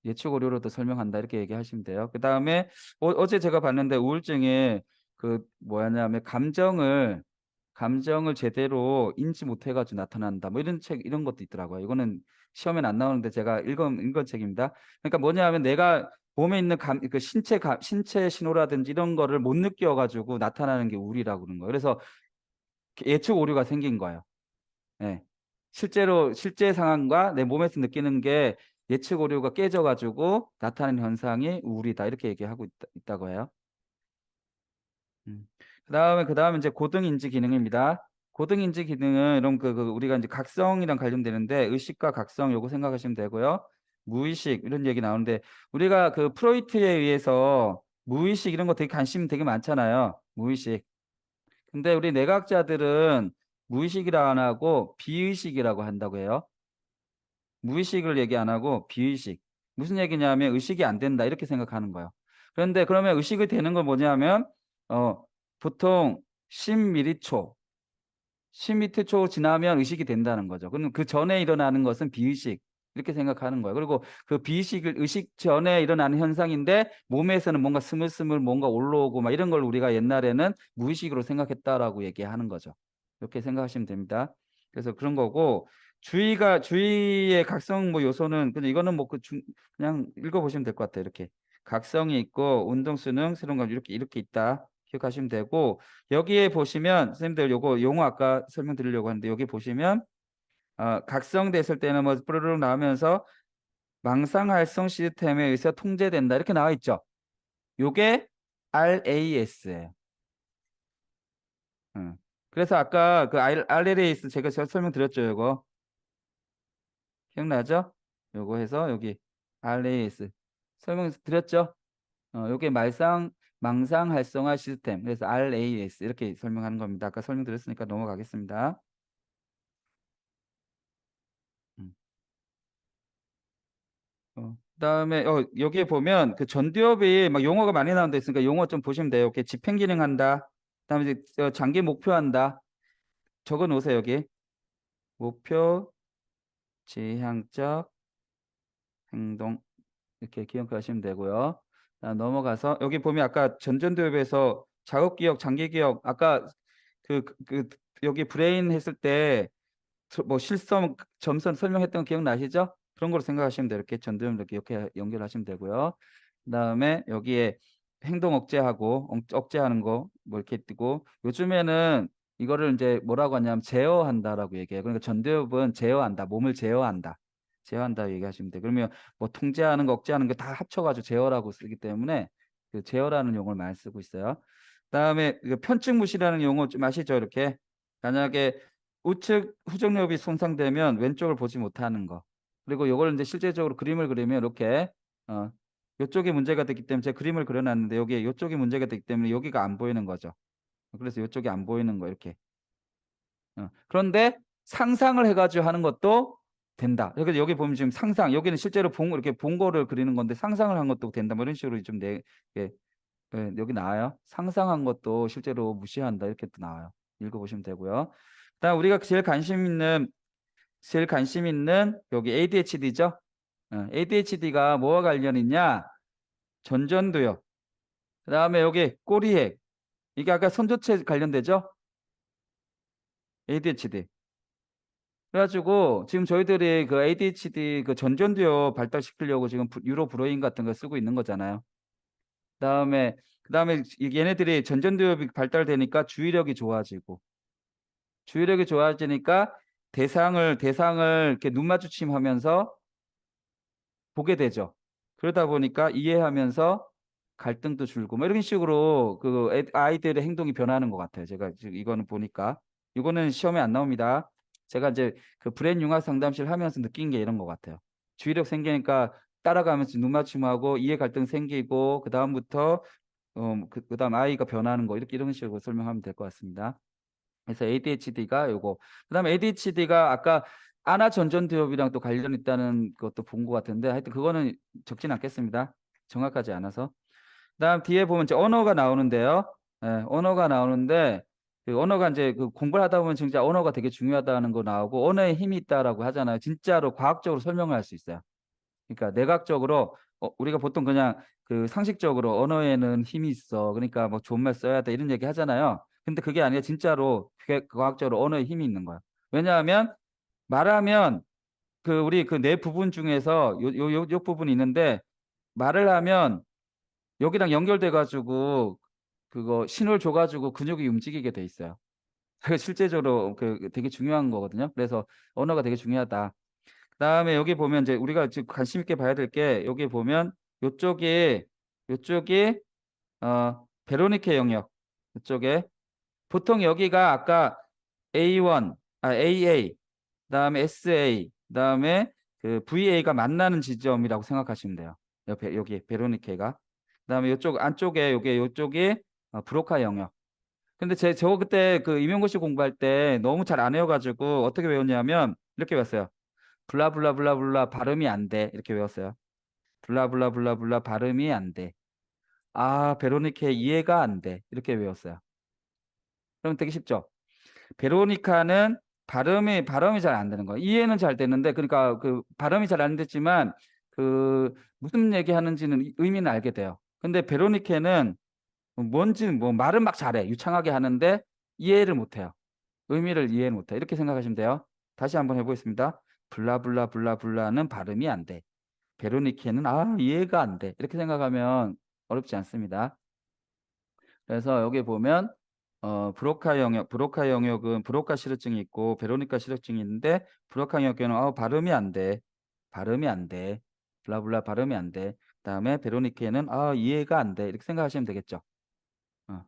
예측 오류로도 설명한다 이렇게 얘기하시면 돼요. 그다음에 어제 제가 봤는데 우울증에 뭐냐면 감정을 제대로 인지 못해 가지고 나타난다. 뭐 이런 것도 있더라고요. 이거는 시험에는 안 나오는데 제가 읽은 책입니다. 그러니까 뭐냐면 내가 몸에 있는 신체 신호라든지 이런 거를 못 느껴 가지고 나타나는 게 우울이라고 그러는 거예요. 그래서 예측 오류가 생긴 거예요. 예. 실제 상황과 내 몸에서 느끼는 게 예측 오류가 깨져 가지고 나타나는 현상이 우울이다. 이렇게 얘기하고 있다고 해요. 음. 그다음에 이제 고등 인지 기능입니다. 고등 인지 기능은 이런 우리가 이제 각성이랑 관련되는데 의식과 각성 요거 생각하시면 되고요. 무의식 이런 얘기 나오는데 우리가 프로이트에 의해서 무의식 이런 거 되게 관심 되게 많잖아요. 무의식. 근데 우리 뇌과학자들은 무의식이라 안 하고 비의식이라고 한다고 해요. 무의식을 얘기 안 하고 비의식. 무슨 얘기냐면 의식이 안 된다 이렇게 생각하는 거예요. 그런데 그러면 의식이 되는 건 뭐냐면 보통 10m초, 10m초 지나면 의식이 된다는 거죠. 그럼 그 전에 일어나는 것은 비의식 이렇게 생각하는 거예요. 그리고 그 비의식을 의식 전에 일어나는 현상인데 몸에서는 뭔가 스물스물 뭔가 올라오고 막 이런 걸 우리가 옛날에는 무의식으로 생각했다라고 얘기하는 거죠. 이렇게 생각하시면 됩니다. 그래서 그런 거고 주의의 각성 뭐 요소는 그냥 이거는 뭐 그냥 읽어보시면 될 것 같아요. 이렇게 각성이 있고 운동 수능 새로운 건 이렇게 있다. 기억하시면 되고 여기에 보시면 선생님들 요거 용어 아까 설명드리려고 하는데 여기 보시면 각성됐을 때는 뭐 뽀로록 나오면서 망상 활성 시스템에 의해서 통제된다 이렇게 나와 있죠. 요게 RAS예요. 그래서 아까 RLAS 제가 설명드렸죠. 요거 기억나죠? 요거 해서 여기 RAS 설명드렸죠? 요게 망상 활성화 시스템 그래서 RAS 이렇게 설명하는 겁니다. 아까 설명드렸으니까 넘어가겠습니다. 음. 그다음에 여기에 보면 전두엽이 막 용어가 많이 나온 데 있으니까 용어 좀 보시면 돼요. 이렇게 집행 기능한다. 그다음에 이제 장기 목표한다. 적어 놓으세요, 여기. 목표, 지향적 행동 이렇게 기억하시면 되고요. 넘어가서 여기 보면 아까 전두엽에서 작업 기억, 장기 기억 아까 그 여기 브레인 했을 때 뭐 실성, 점선 설명했던 거 기억나시죠? 그런 걸로 생각하시면 돼요. 이렇게 전두엽 이렇게 연결하시면 되고요. 그다음에 여기에 행동 억제하고 억제하는 거 뭐 이렇게 뜨고 요즘에는 이거를 이제 뭐라고 하냐면 제어한다라고 얘기해요. 그러니까 전두엽은 제어한다. 몸을 제어한다. 제어한다 얘기하시면 돼요. 그러면 뭐 통제하는 거 억제하는 거 다 합쳐 가지고 제어라고 쓰기 때문에 그 제어라는 용어를 많이 쓰고 있어요. 그다음에 편측 무시라는 용어 좀 아시죠? 이렇게 만약에 우측 후정엽이 손상되면 왼쪽을 보지 못하는 거. 그리고 요걸 이제 실제적으로 그림을 그리면 이렇게 요쪽에 문제가 됐기 때문에 제가 그림을 그려 놨는데 여기에 요쪽이 문제가 됐기 때문에 여기가 안 보이는 거죠. 그래서 요쪽이 안 보이는 거 이렇게. 그런데 상상을 해 가지고 하는 것도 된다. 여기 보면 지금 상상, 여기는 실제로 이렇게 본 거를 그리는 건데 상상을 한 것도 된다. 뭐 이런 식으로 좀 예, 여기 나와요. 상상한 것도 실제로 무시한다. 이렇게 또 나와요. 읽어보시면 되고요. 그다음 우리가 제일 관심 있는 여기 ADHD죠. ADHD가 뭐와 관련 있냐? 전전두엽. 그다음에 여기 꼬리핵. 이게 아까 선조체 관련되죠? ADHD. 그래가지고 지금 저희들이 그 ADHD 그 전전두엽 발달시키려고 지금 유로브로인 같은 거 쓰고 있는 거잖아요. 그다음에 얘네들이 전전두엽이 발달되니까 주의력이 좋아지고, 주의력이 좋아지니까 대상을 이렇게 눈 마주침하면서 보게 되죠. 그러다 보니까 이해하면서 갈등도 줄고 뭐 이런 식으로 그 아이들의 행동이 변하는 것 같아요. 제가 지금 이거는 보니까. 이거는 시험에 안 나옵니다. 제가 이제 그 브레인 융합 상담실 하면서 느낀 게 이런 것 같아요. 주의력 생기니까 따라가면서 눈 맞춤하고 이해 갈등 생기고 그다음부터 그다음 아이가 변하는 거 이렇게 이런 식으로 설명하면 될 것 같습니다. 그래서 ADHD가 요거. 그다음에 ADHD가 아까 아나 전전두엽이랑 또 관련 있다는 것도 본 것 같은데 하여튼 그거는 적진 않겠습니다. 정확하지 않아서. 그다음 뒤에 보면 이제 언어가 나오는데요. 예, 언어가 나오는데 그 언어가 이제 그 공부를 하다 보면 진짜 언어가 되게 중요하다는 거 나오고 언어에 힘이 있다라고 하잖아요. 진짜로 과학적으로 설명을 할 수 있어요. 그러니까 내각적으로 우리가 보통 그냥 그 상식적으로 언어에는 힘이 있어. 그러니까 뭐 좋은 말 써야 돼 이런 얘기 하잖아요. 근데 그게 아니라 진짜로 과학적으로 언어에 힘이 있는 거야. 왜냐하면 말하면 그 우리 그 뇌 부분 중에서 요 부분이 있는데 말을 하면 여기랑 연결돼 가지고 그거 신호를 줘 가지고 근육이 움직이게 돼 있어요. 그게 실제적으로 되게 중요한 거거든요. 그래서 언어가 되게 중요하다. 그다음에 여기 보면 이제 우리가 지금 관심 있게 봐야 될 게 여기 보면 요쪽이 베로니케 영역. 이쪽에 보통 여기가 아까 A1, AA, 그다음에 SA, 그다음에 그 VA가 만나는 지점이라고 생각하시면 돼요. 옆에 여기 베로니케가. 그다음에 요쪽 안쪽에 요쪽이 브로카 영역. 근데 저 그때 그 임용고시 공부할 때 너무 잘 안 외워 가지고 어떻게 외웠냐면 이렇게 외웠어요. 블라블라블라블라 발음이 안 돼. 이렇게 외웠어요. 블라블라블라블라 발음이 안 돼. 아, 베로니케 이해가 안 돼. 이렇게 외웠어요. 그럼 되게 쉽죠? 베로니카는 발음이 잘 안 되는 거예요. 이해는 잘 되는데 그러니까 그 발음이 잘 안 됐지만 그 무슨 얘기하는지는 의미는 알게 돼요. 근데 베로니케는 뭔지 뭐 말은 막 잘해. 유창하게 하는데 이해를 못 해요. 의미를 이해를 못 해. 이렇게 생각하시면 돼요. 다시 한번 해 보겠습니다. 블라블라블라블라는 발음이 안 돼. 베로니케는 이해가 안 돼. 이렇게 생각하면 어렵지 않습니다. 그래서 여기 보면 브로카 영역은 브로카 실어증이 있고 베로니카 실어증이 있는데 브로카 영역에는 발음이 안 돼. 발음이 안 돼. 블라블라 발음이 안 돼. 그다음에 베로니케는 이해가 안 돼. 이렇게 생각하시면 되겠죠. 어.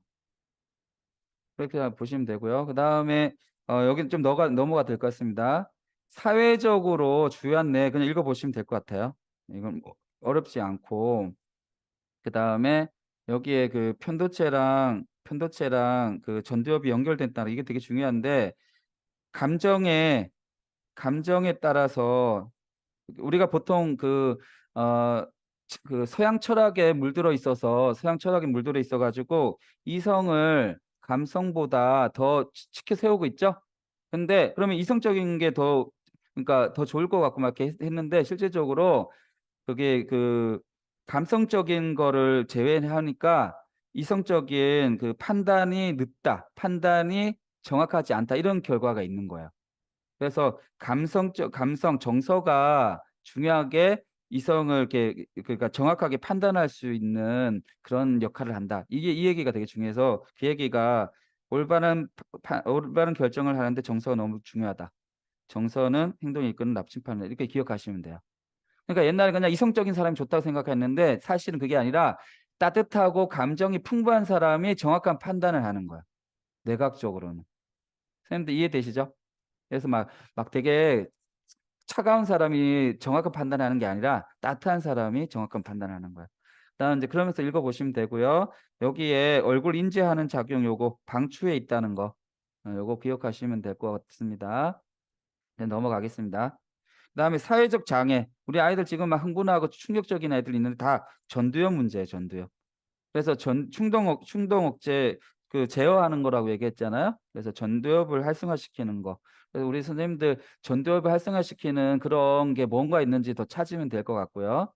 그렇게 보시면 되고요. 그다음에 여기는 좀 넘어가 될 것 같습니다. 사회적으로 주요한 내 그냥 읽어 보시면 될 것 같아요. 이건 뭐 어렵지 않고 그다음에 여기에 그 편도체랑 그 전두엽이 연결된다. 이게 되게 중요한데 감정에 따라서 우리가 보통 그 서양 철학에 물들어 있어 가지고 이성을 감성보다 더 치켜 세우고 있죠. 근데 그러면 이성적인 게 더 그러니까 더 좋을 것 같고 막 이렇게 했는데 실질적으로 그게 그 감성적인 거를 제외하니까 이성적인 그 판단이 늦다, 판단이 정확하지 않다 이런 결과가 있는 거예요. 그래서 정서가 중요하게 이성을 이렇게 그러니까 정확하게 판단할 수 있는 그런 역할을 한다. 이 얘기가 되게 중요해서 그 얘기가 올바른 결정을 하는데 정서가 너무 중요하다. 정서는 행동을 이끄는 나침판이다. 이렇게 기억하시면 돼요. 그러니까 옛날에 그냥 이성적인 사람이 좋다고 생각했는데 사실은 그게 아니라 따뜻하고 감정이 풍부한 사람이 정확한 판단을 하는 거야. 내각적으로는. 선생님들 이해되시죠? 그래서 막 되게 차가운 사람이 정확한 판단하는 게 아니라 따뜻한 사람이 정확한 판단하는 거야. 그다음 이제 그러면서 읽어보시면 되고요. 여기에 얼굴 인지하는 작용 요거 방추에 있다는 거 요거 기억하시면 될 것 같습니다. 네, 넘어가겠습니다. 그다음에 사회적 장애. 우리 아이들 지금 막 흥분하고 충격적인 애들 있는데 다 전두엽 문제예요, 전두엽. 그래서 충동 억제 그 제어하는 거라고 얘기했잖아요. 그래서 전두엽을 활성화시키는 거. 그래서 우리 선생님들 전두엽을 활성화시키는 그런 게 뭔가 있는지 더 찾으면 될 것 같고요.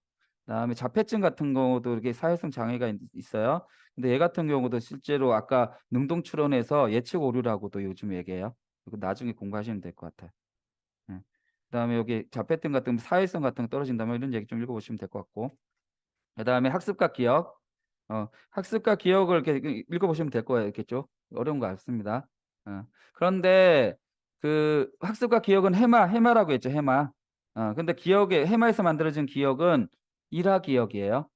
그다음에 자폐증 같은 경우도 이렇게 사회성 장애가 있어요. 근데 얘 같은 경우도 실제로 아까 능동 추론에서 예측 오류라고도 요즘 얘기해요. 이거 나중에 공부하시면 될 것 같아요. 예. 그다음에 여기 자폐증 같은 사회성 같은 거 떨어진다면 이런 얘기 좀 읽어보시면 될 것 같고. 그다음에 학습과 기억. 학습과 기억을 이렇게 읽어보시면 될 거겠죠. 어려운 거 없습니다. 그런데 그 학습과 기억은 해마라고 했죠. 해마. 근데 해마에서 만들어진 기억은 일화 기억이에요.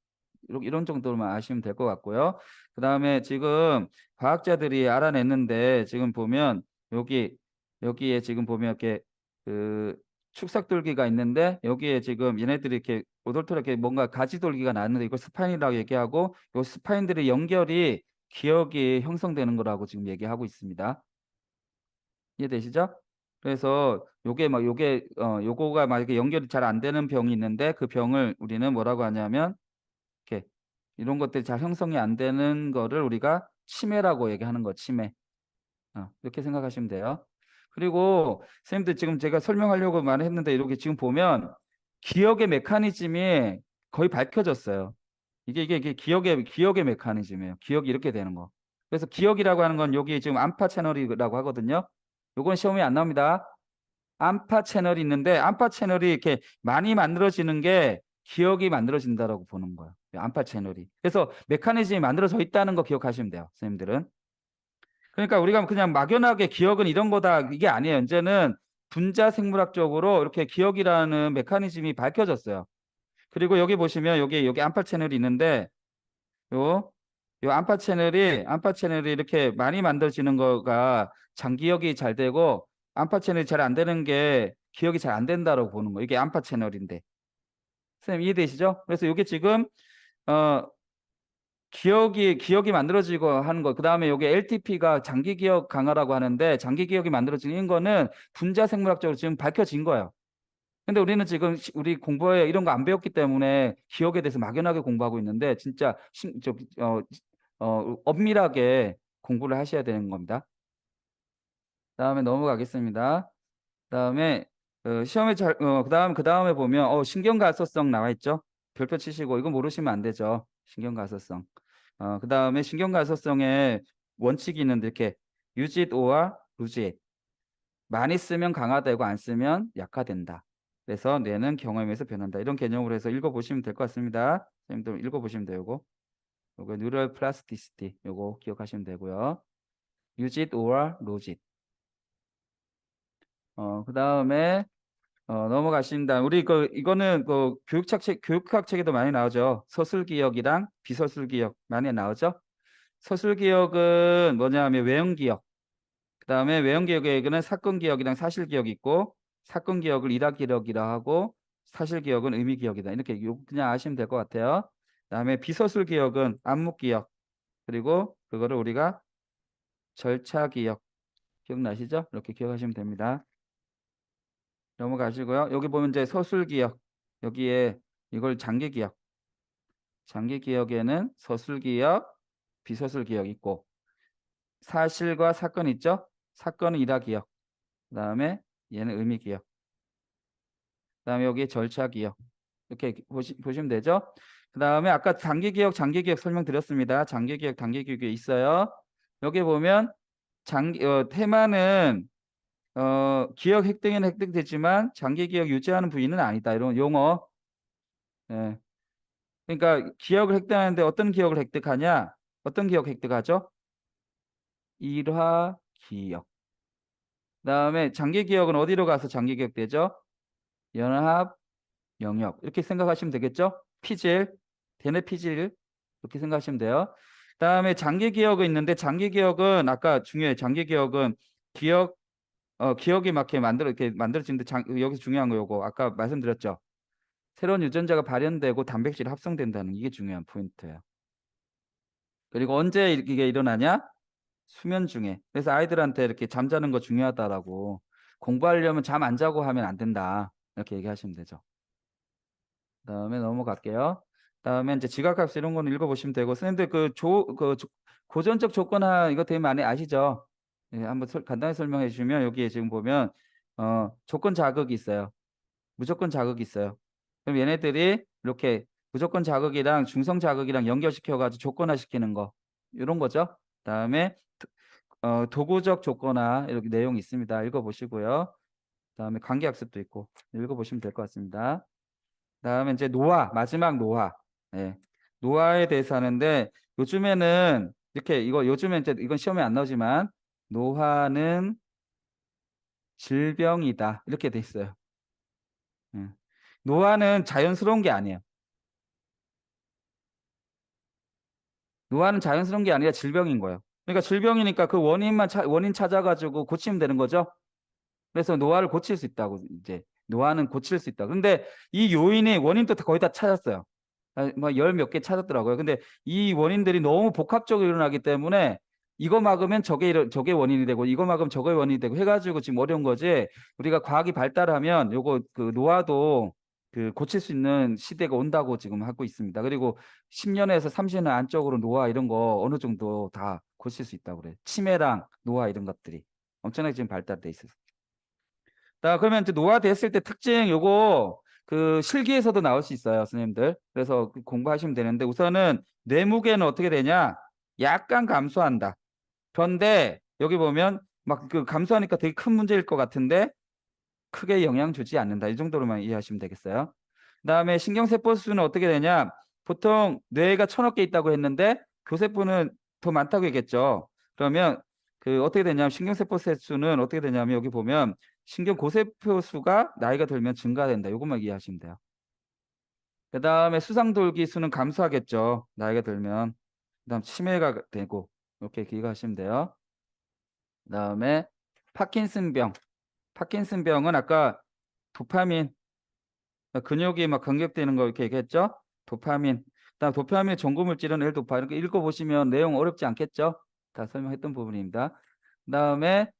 이런 정도로만 아시면 될 것 같고요. 그다음에 지금 과학자들이 알아냈는데 지금 보면 여기에 지금 보면 이렇게 그 축삭돌기가 있는데 여기에 지금 얘네들이 이렇게 오돌토렇게 뭔가 가지돌기가 나는데 이걸 스파인이라고 얘기하고 요 스파인들의 연결이 기억이 형성되는 거라고 지금 얘기하고 있습니다. 이해되시죠? 그래서 요거가 막 이렇게 연결이 잘 안 되는 병이 있는데 그 병을 우리는 뭐라고 하냐면 이렇게 이런 것들이 잘 형성이 안 되는 거를 우리가 치매라고 얘기하는 거 치매. 이렇게 생각하시면 돼요. 그리고 선생님들 지금 제가 설명하려고 말했는데 이렇게 지금 보면 기억의 메커니즘이 거의 밝혀졌어요. 이게 기억의 메커니즘이에요. 기억이 이렇게 되는 거. 그래서 기억이라고 하는 건 여기 지금 암파 채널이라고 하거든요. 요건 시험에 안 나옵니다. 암파 채널이 있는데 암파 채널이 이렇게 많이 만들어지는 게 기억이 만들어진다라고 보는 거예요. 암파 채널이. 그래서 메커니즘이 만들어져 있다는 거 기억하시면 돼요. 선생님들은. 그러니까 우리가 그냥 막연하게 기억은 이런 거다 이게 아니에요. 이제는 분자 생물학적으로 이렇게 기억이라는 메커니즘이 밝혀졌어요. 그리고 여기 보시면 여기 암파 채널이 있는데 요 암파 채널이 이렇게 많이 만들어지는 거가 장기억이 잘 되고 암파 채널이 잘 안 되는 게 기억이 잘 안 된다라고 보는 거예요. 이게 암파 채널인데. 선생님 이해되시죠? 그래서 이게 지금 어 기억이 만들어지고 하는 거. 그다음에 요게 LTP가 장기 기억 강화라고 하는데 장기 기억이 만들어지는 거는 분자 생물학적으로 지금 밝혀진 거예요. 근데 우리는 지금 우리 공부에 이런 거 안 배웠기 때문에 기억에 대해서 막연하게 공부하고 있는데 진짜 엄밀하게 공부를 하셔야 되는 겁니다. 다음에 넘어가겠습니다. 그다음에 시험에 그다음에 보면 신경가소성 나와 있죠. 별표 치시고 이거 모르시면 안 되죠. 신경가소성. 그다음에 신경가소성의 원칙이 있는데 이렇게 use it or lose it. 많이 쓰면 강화되고 안 쓰면 약화된다. 그래서 뇌는 경험에서 변한다. 이런 개념으로 해서 읽어보시면 될 것 같습니다. 선생님들 읽어보시면 돼요. 요거 뉴럴 플라스티시티 요거 기억하시면 되고요. use it or lose it. 그다음에 넘어가신다. 우리 이거는 교육학 책에도 많이 나오죠. 서술 기억이랑 비서술 기억 많이 나오죠. 서술 기억은 뭐냐면 외형 기억. 그다음에 외형 기억에는 사건 기억이랑 사실 기억이 있고 사건 기억을 일화 기억이라 하고 사실 기억은 의미 기억이다. 이렇게 그냥 아시면 될 것 같아요. 그다음에 비서술 기억은 암묵 기억. 그리고 그거를 우리가 절차 기억. 기억나시죠? 이렇게 기억하시면 됩니다. 넘어가시고요. 여기 보면 이제 서술 기억. 여기에 이걸 장기 기억. 장기 기억에는 서술 기억, 비서술 기억 있고 사실과 사건 있죠? 사건은 일화 기억. 그다음에 얘는 의미 기억. 그다음에 여기 절차 기억. 이렇게 보시면 되죠? 그다음에 아까 장기 기억, 장기 기억 설명드렸습니다. 장기 기억, 단기 기억이 있어요. 여기 보면 테마는 기억 획득에는 획득되지만 장기 기억 유지하는 부위는 아니다. 이런 용어. 예. 그러니까 기억을 획득하는데 어떤 기억을 획득하냐? 어떤 기억 획득하죠? 일화 기억. 그다음에 장기 기억은 어디로 가서 장기 기억되죠? 연합 영역. 이렇게 생각하시면 되겠죠? 피질, 대뇌 피질 이렇게 생각하시면 돼요. 그다음에 장기 기억이 있는데 장기 기억은 아까 중요해. 장기 기억은 기억이 막 이렇게 만들어지는데 여기서 중요한 거 요거 아까 말씀드렸죠. 새로운 유전자가 발현되고 단백질이 합성된다는 이게 중요한 포인트예요. 그리고 언제 이게 일어나냐? 수면 중에. 그래서 아이들한테 이렇게 잠자는 거 중요하다라고 공부하려면 잠 안 자고 하면 안 된다. 이렇게 얘기하시면 되죠. 그다음에 넘어갈게요. 그다음에 이제 지각학습 이런 거는 읽어보시면 되고 선생님들 고전적 조건화 이거 되게 많이 아시죠? 예, 한번 간단히 설명해 주시면 여기에 지금 보면 조건 자극이 있어요. 무조건 자극이 있어요. 그럼 얘네들이 이렇게 무조건 자극이랑 중성 자극이랑 연결시켜 가지고 조건화 시키는 거 요런 거죠. 그다음에 도구적 조건화 이렇게 내용이 있습니다. 읽어 보시고요. 그다음에 관계학습도 있고 읽어 보시면 될 것 같습니다. 그다음에 이제 노화, 마지막 노화. 예. 노화에 대해서 하는데 요즘에는 이렇게 이거 요즘에 이제 이건 시험에 안 나오지만 "노화는 질병이다." 이렇게 돼 있어요. 예. 노화는 자연스러운 게 아니에요. 노화는 자연스러운 게 아니라 질병인 거예요. 그러니까 질병이니까 그 원인 찾아 가지고 고치면 되는 거죠. 그래서 노화를 고칠 수 있다고 이제 노화는 고칠 수 있다. 근데 이 요인의 원인도 거의 다 찾았어요. 뭐 열 몇 개 찾았더라고요. 근데 이 원인들이 너무 복합적으로 일어나기 때문에 이거 막으면 저게 원인이 되고 이거 막으면 저게 원인이 되고 해 가지고 지금 어려운 거지 우리가 과학이 발달하면 요거 그 노화도 그 고칠 수 있는 시대가 온다고 지금 하고 있습니다. 그리고 10 년에서 30년 안쪽으로 노화 이런 거 어느 정도 다 고칠 수 있다고 그래요. 치매랑 노화 이런 것들이 엄청나게 지금 발달돼 있어요. 자 그러면 이제 노화됐을 때 특징 요거 그 실기에서도 나올 수 있어요 선생님들. 그래서 공부하시면 되는데 우선은 뇌무게는 어떻게 되냐? 약간 감소한다. 그런데 여기 보면 막 그 감소하니까 되게 큰 문제일 것 같은데 크게 영향 주지 않는다. 이 정도로만 이해하시면 되겠어요. 그다음에 신경세포 수는 어떻게 되냐? 보통 뇌가 1,000억 개 있다고 했는데 교세포는 더 많다고 얘기했죠. 그러면 그 어떻게 되냐면 신경세포 수는 어떻게 되냐면 여기 보면 신경고세포 수가 나이가 들면 증가된다. 요것만 이해하시면 돼요. 그다음에 수상돌기 수는 감소하겠죠, 나이가 들면. 그다음 치매가 되고 이렇게 기억하시면 돼요. 그다음에 파킨슨병. 파킨슨병은 아까 도파민 근육이 막 간격되는 거 이렇게 얘기했죠? 도파민. 그다음 도파민의 전고 물질은 L도파 이렇게 읽어 보시면 내용 어렵지 않겠죠? 다 설명했던 부분입니다. 그다음에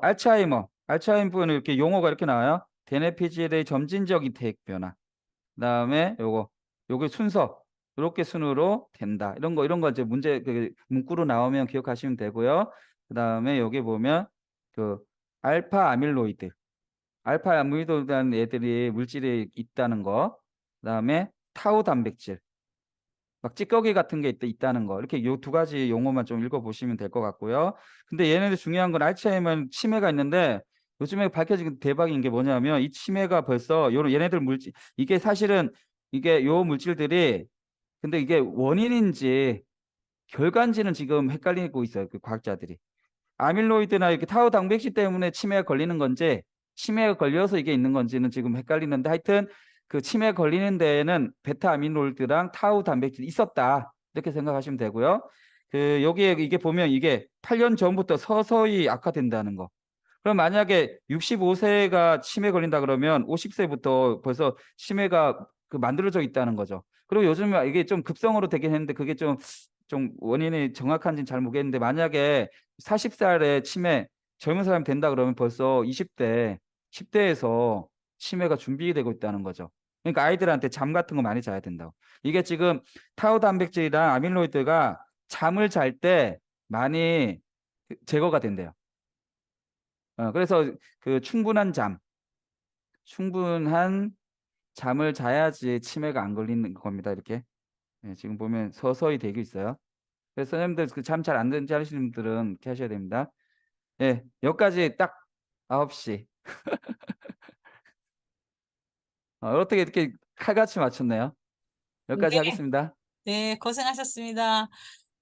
알츠하이머. 알츠하이머는 이렇게 용어가 이렇게 나와요. 대뇌피질의 점진적 이택 변화. 그다음에 요게 순서 요렇게 순으로 된다. 이런 거 이제 문제 그 문구로 나오면 기억하시면 되고요. 그다음에 여기 보면 그 알파 아밀로이드. 알파 아밀로이드라는 애들이 물질이 있다는 거. 그다음에 타우 단백질. 막 찌꺼기 같은 게 있다는 거. 이렇게 요 두 가지 용어만 좀 읽어 보시면 될 것 같고요. 근데 얘네들 중요한 건 알츠하이머는 치매가 있는데 요즘에 밝혀진 대박인 게 뭐냐면 이 치매가 벌써 요런 얘네들 물질 이게 사실은 이게 요 물질들이 근데 이게 원인인지 결과인지는 지금 헷갈리고 있어요, 그 과학자들이. 아밀로이드나 이렇게 타우 단백질 때문에 치매가 걸리는 건지 치매가 걸려서 이게 있는 건지는 지금 헷갈리는데 하여튼 그 치매 걸리는 데에는 베타 아밀로이드랑 타우 단백질이 있었다. 이렇게 생각하시면 되고요. 그 여기에 이게 보면 이게 8년 전부터 서서히 악화된다는 거. 그럼 만약에 65세가 치매 걸린다 그러면 50세부터 벌써 치매가 그 만들어져 있다는 거죠. 그리고 요즘에 이게 좀 급성으로 되긴 했는데 그게 좀 원인이 정확한지는 잘 모르겠는데 만약에 40살에 치매 젊은 사람이 된다 그러면 벌써 20대, 10대에서 치매가 준비되고 있다는 거죠. 그러니까 아이들한테 잠 같은 거 많이 자야 된다고. 이게 지금 타우 단백질이랑 아밀로이드가 잠을 잘 때 많이 제거가 된대요. 그래서 그 충분한 잠을 자야지 치매가 안 걸리는 겁니다. 이렇게. 예, 지금 보면 서서히 되고 있어요. 그래서 선생님들 그 잠 잘 안 되는 자시는 분들은 이렇게 하셔야 됩니다. 예. 여기까지 딱 9시. 어떻게 이렇게 칼같이 맞췄네요. 여기까지 네. 하겠습니다. 네. 고생하셨습니다.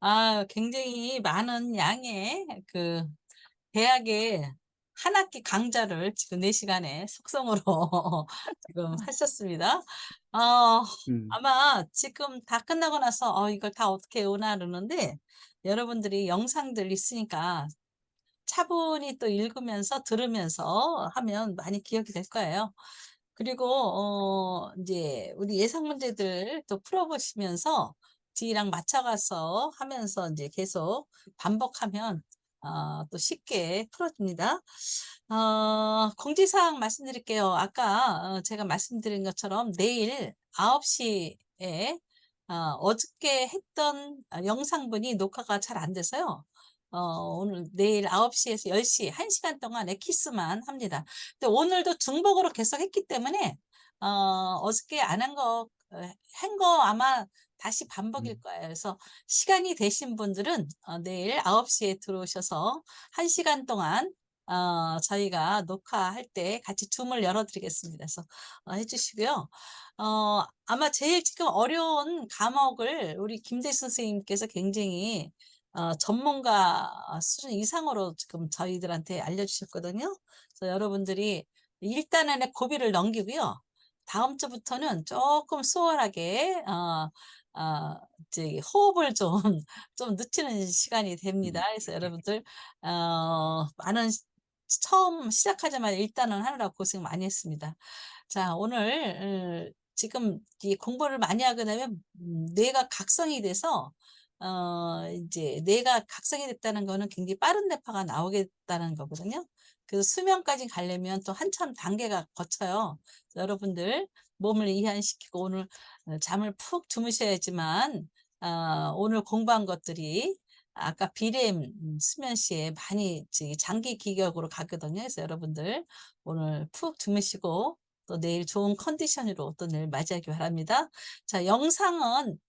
아 굉장히 많은 양의 그 대학의 한 학기 강좌를 지금 4 시간에 속성으로 지금 하셨습니다. 어 음. 아마 지금 다 끝나고 나서 '이걸 다 어떻게 외우나.' 그러는데 여러분들이 영상들 있으니까 차분히 또 읽으면서 들으면서 하면 많이 기억이 될 거예요. 그리고 인제 우리 예상 문제들 또 풀어 보시면서 뒤랑 맞춰 가서 하면서 인제 계속 반복하면 또 쉽게 풀어줍니다. 공지사항 말씀드릴게요. 아까 제가 말씀드린 것처럼 내일 9시에 어저께 했던 영상분이 녹화가 잘 안 돼서요. 오늘 내일 9시에서 10시 1시간 동안 엑기스만 합니다. 근데 오늘도 중복으로 계속 했기 때문에 어저께 안 한 거 한 거 아마 다시 반복일 거예요. 그래서 시간이 되신 분들은 내일 9시에 들어오셔서 1시간 동안 저희가 녹화할 때 같이 줌을 열어 드리겠습니다. 그래서 해 주시고요. 아마 제일 지금 어려운 과목을 우리 김대수 선생님께서 굉장히 전문가 수준 이상으로 지금 저희들한테 알려주셨거든요. 그래서 여러분들이 일단은 고비를 넘기고요. 다음 주부터는 조금 수월하게 이제 호흡을 좀 좀 늦추는 시간이 됩니다. 그래서 여러분들 많은 처음 시작하자마자 일단은 하느라 고생 많이 했습니다. 자, 오늘 지금 이 공부를 많이 하게 되면 뇌가 각성이 돼서 이제 뇌가 각성이 됐다는 거는 굉장히 빠른 뇌파가 나오겠다는 거거든요. 그래서 수면까지 가려면 또 한참 단계가 거쳐요. 그래서 여러분들 몸을 이완시키고 오늘 잠을 푹 주무셔야지만 오늘 공부한 것들이 아까 비렘 수면 시에 많이 장기 기억으로 가거든요. 그래서 여러분들 오늘 푹 주무시고 또 내일 좋은 컨디션으로 또 내일 맞이하기 바랍니다. 자, 영상은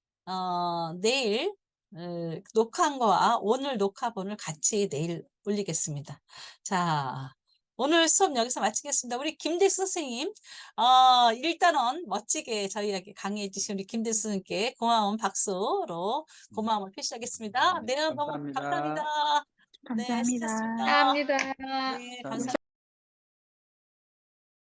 내일 녹화한 거와 오늘 녹화본을 같이 내일 올리겠습니다. 자, 오늘 수업 여기서 마치겠습니다. 우리 김대수 선생님, 일단은 멋지게 저희에게 강의해 주신 우리 김대수 선생님께 고마운 박수로 고마움을 표시하겠습니다. 네, 너무 감사합니다. 감사합니다. 네, 수고하셨습니다. 감사합니다. 네, 감사합니다. 감사합니다.